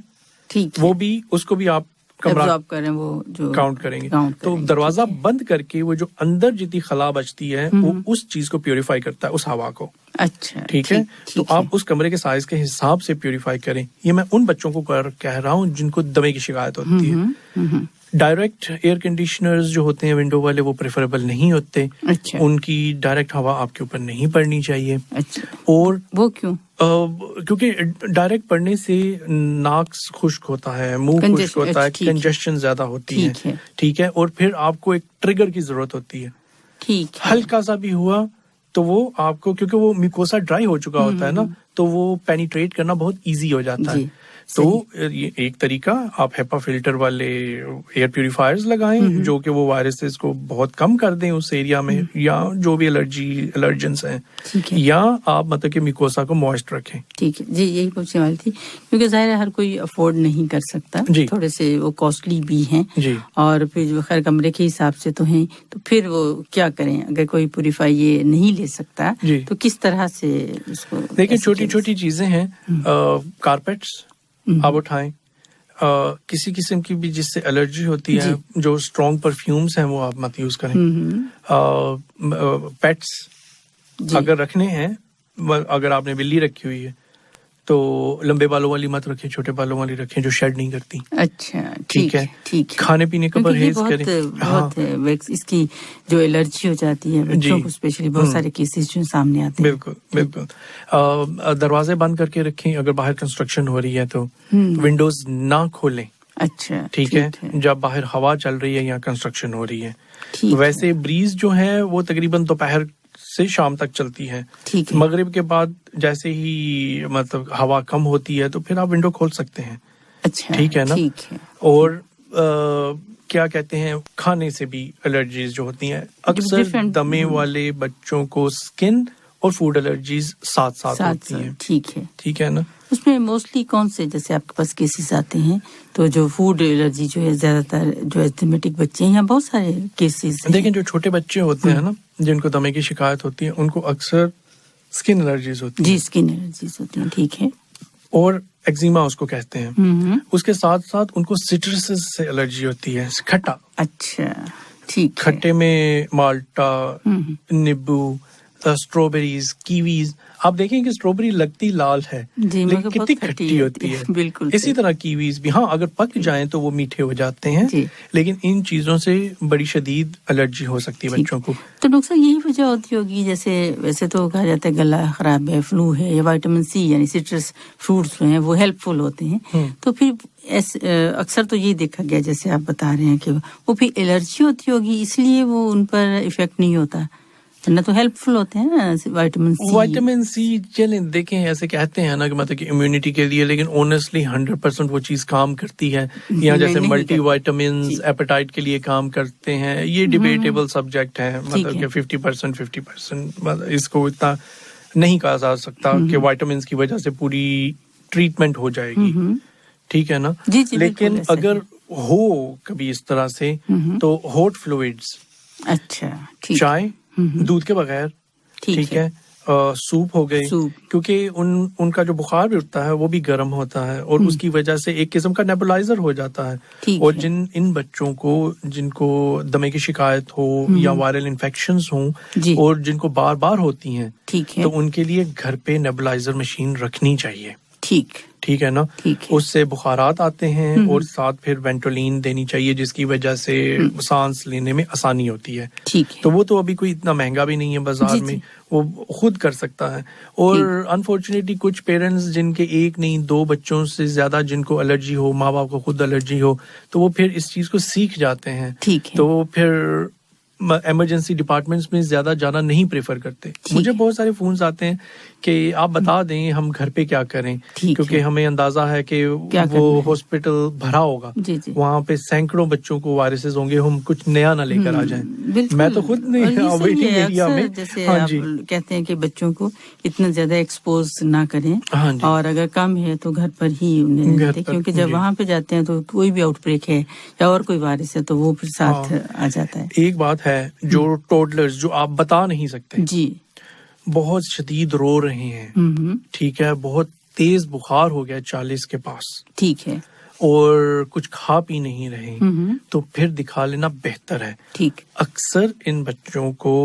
ठीक, वो भी उसको भी आप कमरा करें, वो जो काउंट करेंगे, तो दरवाजा बंद करके वो जो अंदर जितनी खला बचती है वो उस चीज को प्यूरिफाई करता है, उस हवा को। अच्छा, ठीक है। तो आप उस कमरे के साइज के हिसाब से प्यूरिफाई करें। ये मैं उन बच्चों को कह रहा हूँ जिनको दमे की शिकायत होती है। डायरेक्ट एयर कंडीशनर्स जो होते हैं विंडो वाले, वो प्रेफरेबल नहीं होते। अच्छा। उनकी डायरेक्ट हवा आपके ऊपर नहीं पड़नी चाहिए। अच्छा। और वो क्यों? क्योंकि डायरेक्ट पड़ने से नाक खुश्क होता है, मुंह खुश्क होता है, कंजेशन ज्यादा होती है, ठीक है। और फिर आपको एक ट्रिगर की जरूरत होती है, ठीक है। हल्का सा भी हुआ तो वो आपको, क्योंकि वो म्यूकोसा ड्राई हो चुका होता है ना, तो वो पेनिट्रेट करना बहुत इजी हो जाता है। तो ये एक तरीका, आप HEPA फिल्टर वाले एयर प्यूरिफायर्स लगाएं जो कि वो वायरसेस को बहुत कम कर दें उस एरिया में, या जो भी एलर्जेंस हैं, या आप मतलब कि म्यूकोसा को मॉइस्ट रखें। ठीक है जी, यही पूछने वाली थी, क्योंकि जाहिर है हर कोई अफोर्ड नहीं कर सकता, थोड़े से वो कॉस्टली भी हैं जी, और फिर जो खैर कमरे के हिसाब से तो हैं, तो फिर वो क्या करें अगर कोई प्यूरिफाई ये नहीं ले सकता, तो किस तरह से इसको? देखिए, छोटी छोटी चीजें हैं, कारपेट्स आप उठाएं, किसी किस्म की भी जिससे एलर्जी होती है, जो स्ट्रॉन्ग परफ्यूम्स हैं वो आप मत यूज करें। पेट्स अगर रखने हैं, अगर आपने बिल्ली रखी हुई है तो लंबे बालों वाली मत रखें, छोटे बालों वाली रखें जो शेड नहीं करती। अच्छा, ठीक है, ठीक। खाने पीने का परहेज करें। बहुत इसकी जो एलर्जी हो जाती है बच्चों को, स्पेशली बहुत सारे केसेस जो सामने आते हैं। बिल्कुल बिल्कुल। दरवाजे बंद करके रखें, अगर बाहर कंस्ट्रक्शन हो रही है तो विंडोज ना खोलें। अच्छा, ठीक है, जब बाहर हवा चल रही है या कंस्ट्रक्शन हो रही है। वैसे ब्रीज जो है वो तकरीबन दोपहर से शाम तक चलती है, ठीक है। मगरिब के बाद जैसे ही मतलब हवा कम होती है तो फिर आप विंडो खोल सकते हैं। अच्छा, ठीक है ना, ठीक है। और क्या कहते हैं, खाने से भी एलर्जीज जो होती हैं, अक्सर दमे वाले बच्चों को स्किन और फूड एलर्जीज साथ साथ होती हैं। ठीक है ना। उसमें मोस्टली कौन से, जैसे आपके पास केसेस आते हैं तो जो फूड एलर्जी जो है ज्यादातर जो एस्थमेटिक बच्चे हैं, बहुत सारे केसेस हैं। देखें जो छोटे बच्चे होते हैं ना, जिनको दमे की शिकायत होती है, उनको अक्सर स्किन एलर्जीज होती है। जी, स्किन एलर्जीज होती हैं, ठीक है। और एक्जिमा उसको कहते हैं। उसके साथ साथ उनको सिट्रसेस से एलर्जी होती है, खट्टा। अच्छा, ठीक। खट्टे में माल्टा, नींबू, स्ट्रॉबेरीज, कीवीज। आप देखें कि स्ट्रॉबेरी लगती लाल है लेकिन कितनी खट्टी होती है। बिल्कुल। इसी तरह कीवीज भी, हाँ, अगर पक जाएं तो वो मीठे हो जाते हैं, लेकिन इन चीजों से बड़ी शदीद एलर्जी हो सकती है बच्चों को। तो डॉक्टर साहब यही वजह होती होगी, जैसे वैसे तो कहा जाता है गला खराब है, फ्लू है, या विटामिन सी यानी सिट्रस फ्रूट्स हैं वो हेल्पफुल होते हैं, तो फिर अक्सर तो ये देखा गया जैसे आप बता रहे हैं कि वो फिर एलर्जी होती होगी, इसलिए वो उन पर इफेक्ट नहीं होता, ना तो हेल्पफुल होते हैं ना विटामिन सी। चलें देखें, ऐसे कहते हैं ना कि मतलब कि इम्यूनिटी के लिए, लेकिन ऑनेस्टली 100% वो चीज काम करती है। यहाँ जैसे मल्टी विटामिन्स एपेटाइट के लिए काम करते हैं, ये डिबेटेबल सब्जेक्ट है, मतलब कि 50% मतलब इसको इतना नहीं कहा जा सकता कि विटामिन्स की वजह से पूरी ट्रीटमेंट हो जाएगी, ठीक है ना। लेकिन अगर हो कभी इस तरह से तो हॉट फ्लूइड्स, अच्छा, चाय दूध के बगैर, ठीक है, सूप हो गए, क्योंकि उनका जो बुखार भी उठता है वो भी गर्म होता है और उसकी वजह से एक किस्म का नेबुलाइजर हो जाता है। और इन बच्चों को जिनको दमे की शिकायत हो या वायरल इन्फेक्शंस हो और जिनको बार बार होती हैं, तो उनके लिए घर पे नेबुलाइजर मशीन रखनी चाहिए। ठीक है ना। उससे बुखारात आते हैं और साथ फिर वेंटोलिन देनी चाहिए, जिसकी वजह से सांस लेने में आसानी होती है। तो वो तो अभी कोई इतना महंगा भी नहीं है बाजार में, वो खुद कर सकता है। और अनफॉर्चुनेटली कुछ पेरेंट्स जिनके एक नहीं 2 बच्चों से ज्यादा जिनको एलर्जी हो, माँ बाप को खुद एलर्जी हो, तो वो फिर इस चीज को सीख जाते हैं, तो वो फिर इमरजेंसी डिपार्टमेंट्स में ज्यादा जाना नहीं प्रेफर करते। मुझे बहुत सारे फोन्स आते हैं कि आप बता दें हम घर पे क्या करें, क्योंकि हमें अंदाजा है कि वो हॉस्पिटल भरा होगा, वहाँ पे सैकड़ों बच्चों को वायरसेस होंगे, हम कुछ नया ना लेकर आ जाएं। मैं तो खुद नहीं वेटिंग एरिया में, हाँ जी, कहते हैं कि बच्चों को इतना ज्यादा एक्सपोज ना करें, और अगर कम है तो घर पर ही उन्हें दें, क्योंकि जब वहाँ पे जाते हैं तो कोई भी आउटब्रेक है या और कोई वायरस है तो वो फिर साथ आ जाता है। एक बात है, जो टोडलर्स जो आप बता नहीं सकते जी, बहुत शदीद रो रहे हैं, ठीक है, बहुत तेज बुखार हो गया 40 के पास, ठीक है, और कुछ खा पी नहीं रहे, तो फिर दिखा लेना बेहतर है। ठीक। अक्सर इन बच्चों को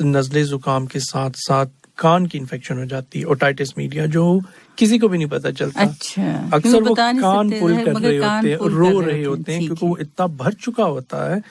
नज़ले जुकाम के साथ साथ कान की इन्फेक्शन हो जाती है, ओटाइटिस मीडिया, जो किसी को भी नहीं पता चलता। अच्छा, अक्सर वो कान पुल कर रहे होते हैं, रो रहे होते हैं, क्योंकि वो इतना भर चुका होता है,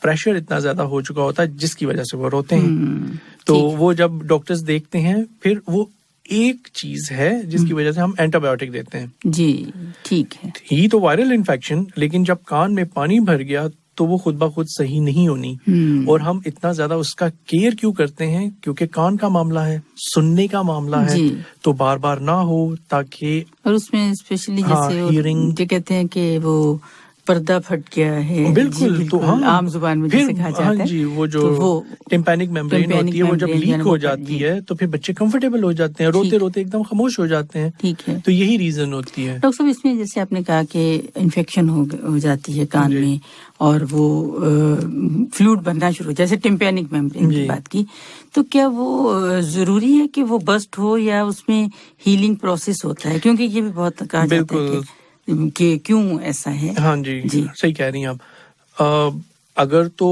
प्रेशर इतना ज्यादा हो चुका होता है, जिसकी वजह से वो रोते हैं। तो वो जब डॉक्टर्स देखते हैं, फिर वो एक चीज है जिसकी वजह से हम एंटीबायोटिक देते हैं। जी, ठीक है। ही तो वायरल इन्फेक्शन, लेकिन जब कान में पानी भर गया तो वो खुद ब खुद सही नहीं होनी। और हम इतना ज्यादा उसका केयर क्यों करते हैं, क्योंकि कान का मामला है, सुनने का मामला है, तो बार बार ना हो, ताकि और उसमें स्पेशली जैसे हियरिंग जो कहते हैं कि वो पर्दा फट गया है, बिल्कुल, तो हाँ, आम जुबान में जैसे कहा जाता है, जी, वो जो टिम्पैनिक मेम्ब्रेन होती है, वो जब लीक हो जाती है तो फिर बच्चे कंफर्टेबल हो जाते हैं, रोते रोते एकदम खामोश हो जाते हैं। ठीक है, तो यही रीजन होती है। डॉक्टर साहब, इसमें जैसे आपने कहा कि इन्फेक्शन हो जाती है कान में और वो फ्लूइड बनना शुरू, जैसे टिम्पैनिक मेम्ब्रेन की बात की, तो क्या वो जरूरी है कि वो बस्ट हो या उसमें हीलिंग प्रोसेस होता है, क्योंकि ये भी बहुत कहा जाता है कि क्यों ऐसा है। हाँ जी, सही कह रही हैं आप। अगर तो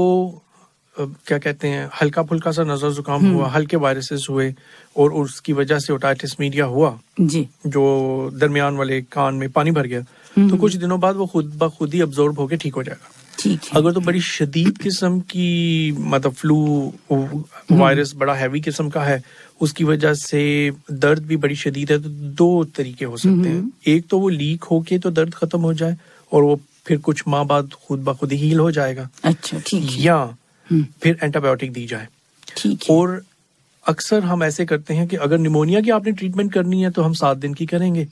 क्या कहते हैं, हल्का फुल्का सा नजर जुकाम हुआ, हल्के वायरसेस हुए और उसकी वजह से ओटाइटिस मीडिया हुआ जी, जो दरमियान वाले कान में पानी भर गया, तो कुछ दिनों बाद वो खुद ब खुद ही अब्जॉर्ब होके ठीक हो जाएगा। ठीक है। अगर तो बड़ी शदीद किस्म की, मतलब फ्लू वायरस बड़ा हैवी किस्म का है, उसकी वजह से दर्द भी बड़ी शदीद है, तो 2 तरीके हो सकते हैं। एक तो वो लीक होके तो दर्द खत्म हो जाए और वो फिर कुछ माह बाद खुद ब खुद ही हील हो जाएगा। अच्छा, ठीक है। या फिर एंटीबायोटिक दी जाए। ठीक है। और अक्सर हम ऐसे करते हैं कि अगर निमोनिया की आपने ट्रीटमेंट करनी है तो हम 7 दिन की करेंगे,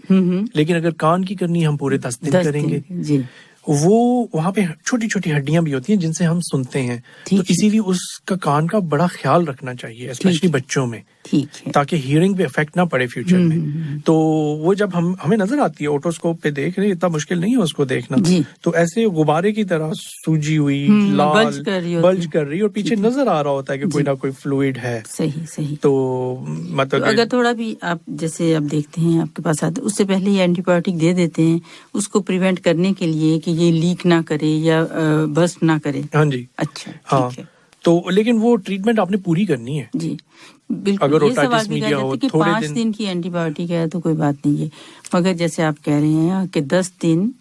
लेकिन अगर कान की करनी है हम पूरे 10 दिन करेंगे जी। वो वहाँ पे छोटी छोटी हड्डियां भी होती हैं जिनसे हम सुनते हैं, तो इसीलिए उसका कान का बड़ा ख्याल रखना चाहिए, स्पेशली बच्चों में, ताकि हियरिंग पे इफेक्ट ना पड़े फ्यूचर में। तो वो जब हमें नजर आती है ओटोस्कोप पे देख रहे, इतना मुश्किल नहीं है उसको देखना, तो ऐसे गुब्बारे की तरह सूजी हुई, लाल बल्ज कर रही और पीछे नजर आ रहा होता है कि कोई ना कोई फ्लूइड है। सही। तो मतलब तो अगर थोड़ा भी आप जैसे आप देखते हैं आपके पास आते, उससे पहले ही एंटीबायोटिक दे देते हैं उसको प्रिवेंट करने के लिए कि ये लीक ना करे या बस्ट ना करे। हाँ जी, अच्छा, हाँ, ठीक है। तो लेकिन वो ट्रीटमेंट आपने पूरी करनी है जी, बिल्कुल। अगर ये सवाल भी किया जाता है कि 5 दिन की एंटीबायोटिक है तो कोई बात नहीं है, मगर जैसे आप कह रहे हैं कि 10 दिन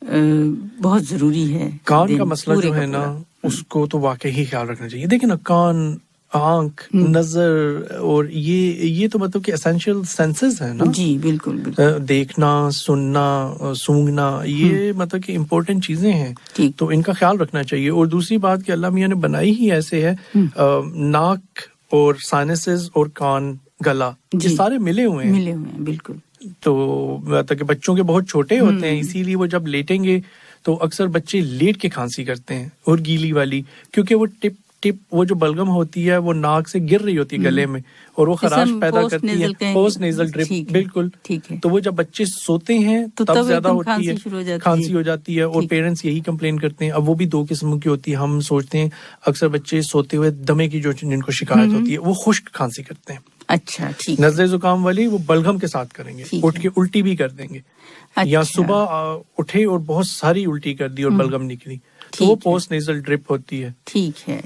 बहुत जरूरी है। कान का मसला जो है ना, उसको तो वाकई ही ख्याल रखना चाहिए। देखिए ना, कान, आंख, नजर और ये तो मतलब कि एसेंशियल सेंसेस है ना। जी बिल्कुल। देखना, सुनना, सूंघना, ये मतलब कि इम्पोर्टेंट चीजें हैं, तो इनका ख्याल रखना चाहिए। और दूसरी बात कि अल्लाह मियां ने बनाई ही ऐसे है, नाक और साइनसेस और कान, गला, ये सारे मिले हुए हैं बिल्कुल। तो मतलब कि बच्चों के बहुत छोटे होते हैं, इसीलिए वो जब लेटेंगे तो अक्सर बच्चे लेट के खांसी करते हैं, और गीली वाली, क्योंकि वो टिप वो जो बलगम होती है वो नाक से गिर रही होती है गले में, और वो खराश पैदा करती है, पोस्ट नेजल ड्रिप। बिल्कुल, तो वो जब बच्चे सोते हैं तब ज्यादा होती है, खांसी हो जाती है, और पेरेंट्स यही कंप्लेन करते हैं। अब वो भी 2 किस्म की होती है। हम सोचते हैं अक्सर बच्चे सोते हुए दमे की जो जिनको शिकायत होती है वो खुश्क खांसी करते हैं। अच्छा, ठीक। नज़ले जुकाम वाली वो बलगम के साथ करेंगे, उठ के उल्टी भी कर देंगे। अच्छा। या सुबह उठे और बहुत सारी उल्टी कर दी और बलगम निकली, तो वो पोस्ट नेजल ड्रिप होती है। ठीक है।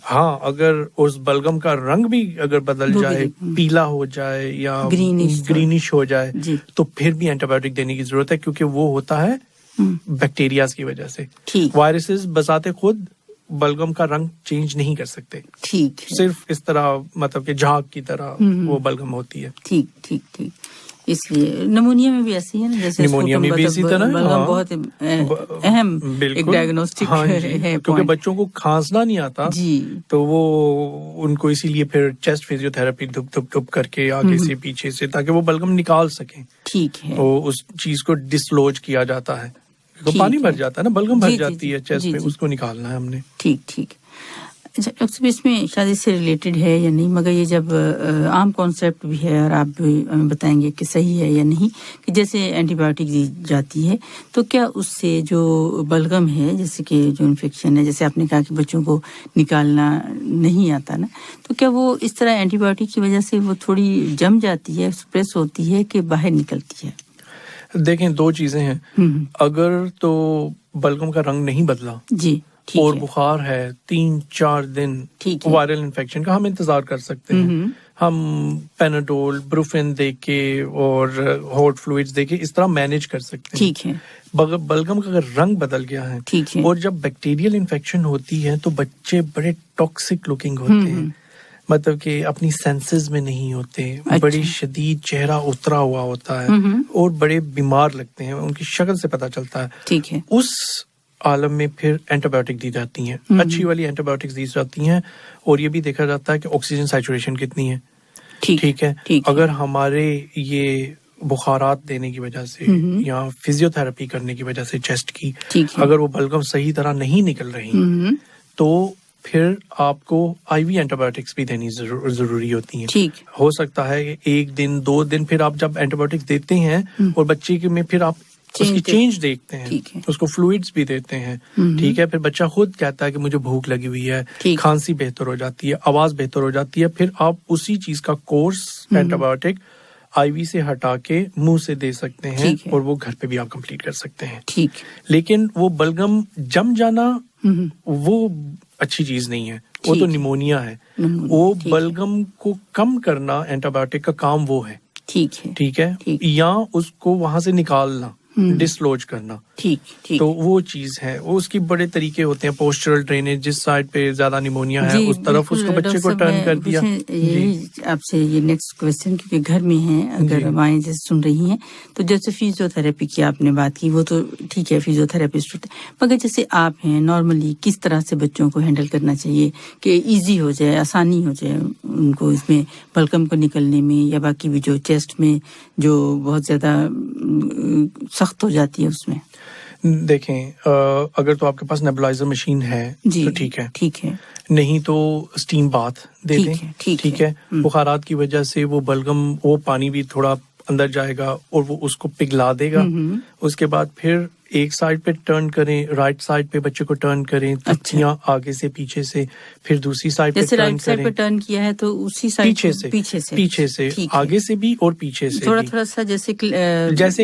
हाँ, अगर उस बलगम का रंग भी अगर बदल जाए, पीला हो जाए या ग्रीनिश हो जाए, तो फिर भी एंटीबायोटिक देने की जरूरत है, क्योंकि वो होता है बैक्टीरिया की वजह से। वायरसेस बसाते खुद बलगम का रंग चेंज नहीं कर सकते। ठीक, सिर्फ इस तरह मतलब कि झाग की तरह वो बलगम होती है। ठीक। इसलिए निमोनिया में भी ऐसी है ना, जैसे निमोनिया में भी इसी तरह बलगम बहुत अहम एक डायग्नोस्टिक है, क्योंकि बच्चों को खांसना नहीं आता जी, तो वो उनको इसीलिए फिर चेस्ट फिजियोथेरेपी धुप करके आगे से पीछे से, ताकि वो बलगम निकाल सकें। ठीक है। वो उस चीज को डिसलोज किया जाता है, पानी भर जाता है ना, बलगम भर जाती है चेस्ट में, उसको निकालना है हमने। ठीक। अच्छा डॉक्टर, इसमें शादी से रिलेटेड है या नहीं, मगर ये जब आम कॉन्सेप्ट भी है और आप भी हमें बताएंगे कि सही है या नहीं, कि जैसे एंटीबायोटिक दी जाती है तो क्या उससे जो बलगम है, जैसे कि जो इन्फेक्शन है, जैसे आपने कहा कि बच्चों को निकालना नहीं आता ना, तो क्या वो इस तरह एंटीबायोटिक की वजह से वो थोड़ी जम जाती है, एक्सप्रेस होती है कि बाहर निकलती है? देखें, 2 चीजें हैं। अगर तो बलगम का रंग नहीं बदला जी, और बुखार है 3-4 दिन वायरल इन्फेक्शन का, हम इंतजार कर सकते हैं। हम पेनाडोल, ब्रूफेन देके और हॉट फ्लूइड्स देके इस तरह मैनेज कर सकते हैं। ठीक है। बलगम का अगर रंग बदल गया है, और जब बैक्टीरियल इन्फेक्शन होती है तो बच्चे बड़े टॉक्सिक लुकिंग होते हैं, मतलब कि अपनी सेंसेस में नहीं होते। अच्छा। बड़ी शदीद चेहरा उतरा हुआ होता है और बड़े बीमार लगते हैं, उनकी शक्ल से पता चलता है। ठीक है। उस आलम में फिर एंटीबायोटिक दी जाती हैं, अच्छी वाली एंटीबायोटिक्स दी जाती हैं, और ये भी देखा जाता है कि ऑक्सीजन सैचुरेशन कितनी है। ठीक है। अगर हमारे ये बुखारात देने की वजह से या फिजियोथेरेपी करने की वजह से चेस्ट की, अगर वो बलगम सही तरह नहीं निकल रही, तो फिर आपको आईवी एंटीबायोटिक्स भी देनी जरूरी होती हैं। हो सकता है 1 दिन 2 दिन फिर आप जब एंटीबायोटिक्स देते हैं और बच्चे के में फिर आप उसकी चेंज देखते हैं, उसको फ्लूइड्स भी देते हैं। ठीक है। फिर बच्चा खुद कहता है कि मुझे भूख लगी हुई है, खांसी बेहतर हो जाती है, आवाज बेहतर हो जाती है, फिर आप उसी चीज का कोर्स एंटीबायोटिक आईवी से हटा के मुंह से दे सकते हैं, और वो घर पे भी आप कंप्लीट कर सकते हैं। ठीक। लेकिन वो बलगम जम जाना वो अच्छी चीज नहीं है, वो तो निमोनिया है। वो बलगम को कम करना एंटीबायोटिक का काम वो है। ठीक है। या उसको वहां से निकालना, डिसलोज करना। ठीक। तो वो चीज है, वो उसकी बड़े तरीके होते हैं। पोस्चरल ड्रेनेज, जिस साइड पे ज्यादा निमोनिया है उस तरफ उसको बच्चे को टर्न कर दिया। आपसे ये नेक्स्ट क्वेश्चन, क्योंकि घर में है, अगर माएँ जैसे सुन रही हैं, तो जैसे फिजियोथेरेपी की आपने बात की, वो तो ठीक है, फिजियोथेरेपिस्ट होते हैं, मगर जैसे आप हैं, नॉर्मली किस तरह से बच्चों को हैंडल करना चाहिए कि इजी हो जाए, आसानी हो जाए उनको इसमें बलगम को निकलने में, या बाकी भी जो चेस्ट में जो बहुत ज्यादा सख्त हो जाती है उसमें? देखें, अगर तो आपके पास नेबुलाइजर मशीन है तो ठीक है, नहीं तो स्टीम बाथ दे दें, ठीक है। बुखारात की वजह से वो बलगम, वो पानी भी थोड़ा अंदर जाएगा और वो उसको पिघला देगा। उसके बाद फिर एक साइड पे टर्न करें, राइट साइड पे बच्चे को टर्न करें, तकियां आगे से पीछे से, फिर दूसरी साइड पे टर्न करें। राइट साइड पे टर्न किया है तो उसी साइड पीछे से आगे से भी और पीछे से थोड़ा सा जैसे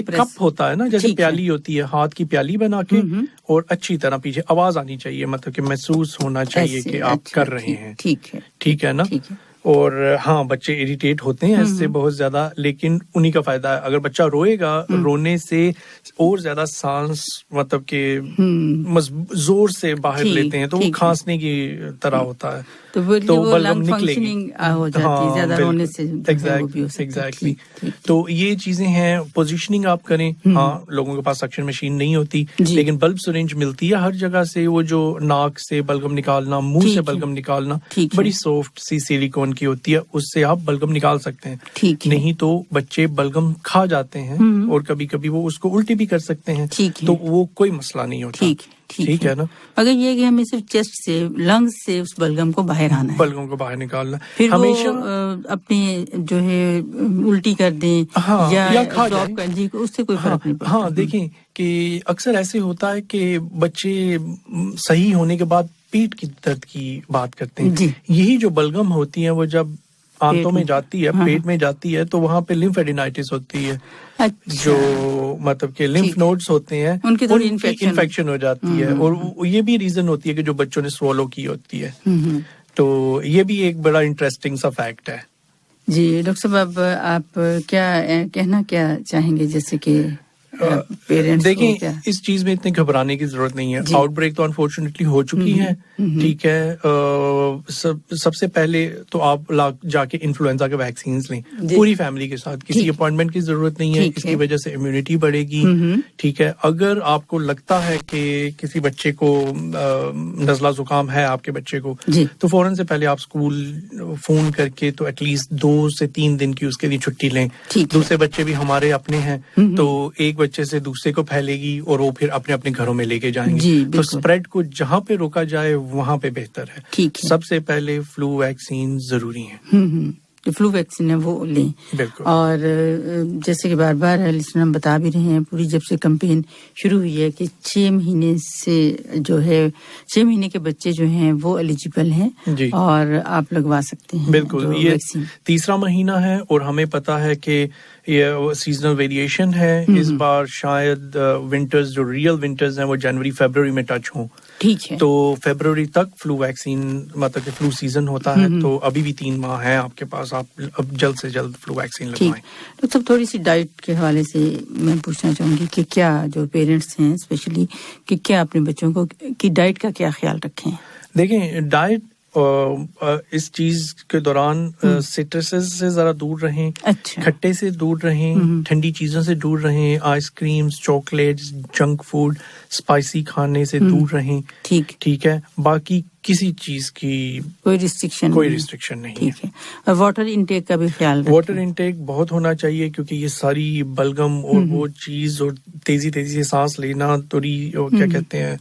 कप होता है ना, जैसे प्याली होती है, हाथ की प्याली बना के और अच्छी तरह पीछे आवाज आनी चाहिए, मतलब कि महसूस होना चाहिए कि आप कर रहे हैं। ठीक है ना। और हाँ, बच्चे इरिटेट होते हैं इससे बहुत ज्यादा, लेकिन उन्हीं का फायदा है। अगर बच्चा रोएगा, रोने से और ज्यादा सांस मतलब के जोर से बाहर लेते हैं तो वो खांसने की तरह होता है, तो बलगम निकलेगी हो जाती है ज्यादा रोने से। एग्जैक्टली। तो ये चीजें हैं। पोजीशनिंग आप करें। हाँ, लोगों के पास सक्शन मशीन नहीं होती, लेकिन बल्ब सिरिंज मिलती है हर जगह से। वो जो नाक से बलगम निकालना, मुंह से बलगम निकालना, बड़ी सॉफ्ट सी सिलिकॉन की होती है, उससे आप बलगम निकाल सकते हैं। नहीं तो बच्चे बलगम खा जाते हैं और कभी कभी वो उसको उल्टी भी कर सकते हैं, तो वो कोई मसला नहीं होता। ठीक है ना। अगर ये कि हमें सिर्फ चेस्ट से, लंग्स से उस बलगम को बाहर आना है, बलगम को बाहर निकालना, फिर हमेशा अपने जो है उल्टी कर दें या ड्रॉप कर दें, उससे कोई फर्क नहीं पड़ता। हाँ, देखें कि अक्सर ऐसे होता है कि बच्चे सही होने के बाद पेट की दर्द की बात करते हैं। यही जो बलगम होती है वो जब आंतों में जाती है, पेट में जाती है, तो वहाँ पे लिम्फेडिनाइटिस होती है। जो मतलब के लिम्फ नोड्स होते हैं उनकी इन्फेक्शन हो जाती है, और ये भी रीजन होती है कि जो बच्चों ने स्वॉलो की होती है। तो ये भी एक बड़ा इंटरेस्टिंग सा फैक्ट है। जी डॉक्टर साहब, आप क्या कहना क्या चाहेंगे, जैसे कि पेरेंट्स देखिए, इस चीज में इतने घबराने की जरूरत नहीं है। आउटब्रेक तो अनफॉर्चुनेटली हो चुकी है, ठीक है। सबसे पहले तो आप जाके इन्फ्लुएंजा के वैक्सीन लें पूरी फैमिली के साथ, किसी अपॉइंटमेंट की जरूरत नहीं है। इसकी वजह से इम्यूनिटी बढ़ेगी, ठीक है। अगर आपको लगता है कि किसी बच्चे को नजला जुकाम है, आपके बच्चे को, तो फौरन से पहले आप स्कूल फोन करके तो एटलीस्ट 2 से 3 दिन की उसके लिए छुट्टी लें। दूसरे बच्चे भी हमारे अपने हैं, तो एक बच्चे से दूसरे को फैलेगी और वो फिर अपने अपने घरों में लेके जाएंगे। तो स्प्रेड को जहाँ पे रोका जाए वहाँ पे बेहतर है। सबसे पहले फ्लू वैक्सीन जरूरी है। जो फ्लू वैक्सीन है वो लें। और जैसे कि बार बार लिसनर हम बता भी रहे हैं, पूरी जब से कैंपेन शुरू हुई है कि 6 महीने से जो है 6 महीने के बच्चे जो हैं वो एलिजिबल हैं और आप लगवा सकते हैं। बिल्कुल, ये तीसरा महीना है और हमें पता है कि ये सीजनल वेरिएशन है। इस बार शायद विंटर्स, जो रियल विंटर्स हैं, वो जनवरी फरवरी में टच हों। ठीक है। तो फरवरी तक फ्लू वैक्सीन, मतलब कि फ्लू सीजन होता है, तो अभी भी 3 माह है आपके पास, आप अब जल्द से जल्द फ्लू वैक्सीन लगवाएं। तो सब थोड़ी सी डाइट के हवाले से मैं पूछना चाहूंगी कि क्या जो पेरेंट्स हैं स्पेशली, कि क्या अपने बच्चों को की डाइट का क्या ख्याल रखें? देखें, डाइट इस चीज के दौरान सिट्रसेस से जरा दूर रहें, खट्टे से दूर रहें, ठंडी चीजों से दूर रहें, ice creams, chocolates, junk food, spicy खाने से दूर रहें। ठीक है। बाकी किसी चीज की कोई रिस्ट्रिक्शन नहीं है। और वाटर इनटेक का भी ख्याल रखें। वाटर इनटेक बहुत होना चाहिए, क्योंकि ये सारी बलगम और वो चीज और तेजी से सांस लेना, थोड़ी क्या कहते हैं,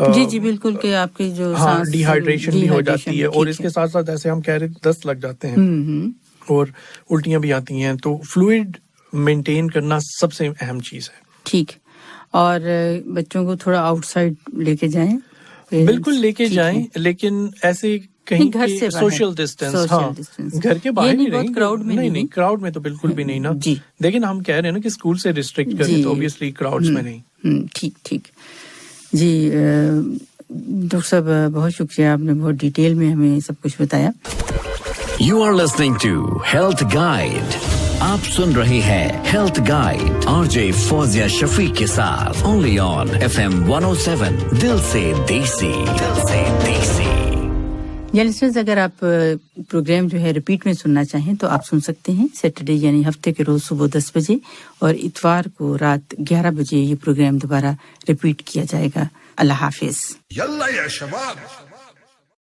जी बिल्कुल, कि आपकी जो डिहाइड्रेशन भी हो जाती है, और इसके साथ साथ ऐसे हम कह रहे दस्त लग जाते हैं और उल्टियां भी आती हैं। तो फ्लूइड मेंटेन करना सबसे अहम चीज है। ठीक। और बच्चों को थोड़ा आउटसाइड लेके जाएं। बिल्कुल लेके जाएं, लेकिन ऐसे कहीं घर से सोशल डिस्टेंस, हाँ, घर के बाहर ही रहें, क्राउड में नहीं, क्राउड में तो बिल्कुल भी नहीं ना। लेकिन हम कह रहे हैं ना कि स्कूल से रिस्ट्रिक्ट करें, तो ऑब्वियसली क्राउड्स में नहीं। ठीक जी डॉक्टर साहब, बहुत शुक्रिया, आपने बहुत डिटेल में हमें सब कुछ बताया। You are listening to Health Guide. आप सुन रहे हैं health guide RJ Fauzia Shafiq के साथ, ओनली ऑन FM 107 दिल से देसी। लिसनर्स, अगर आप प्रोग्राम जो है रिपीट में सुनना चाहें तो आप सुन सकते हैं सैटरडे यानी हफ्ते के रोज सुबह 10 बजे, और इतवार को रात 11 बजे ये प्रोग्राम दोबारा रिपीट किया जाएगा। अल्लाह हाफिज।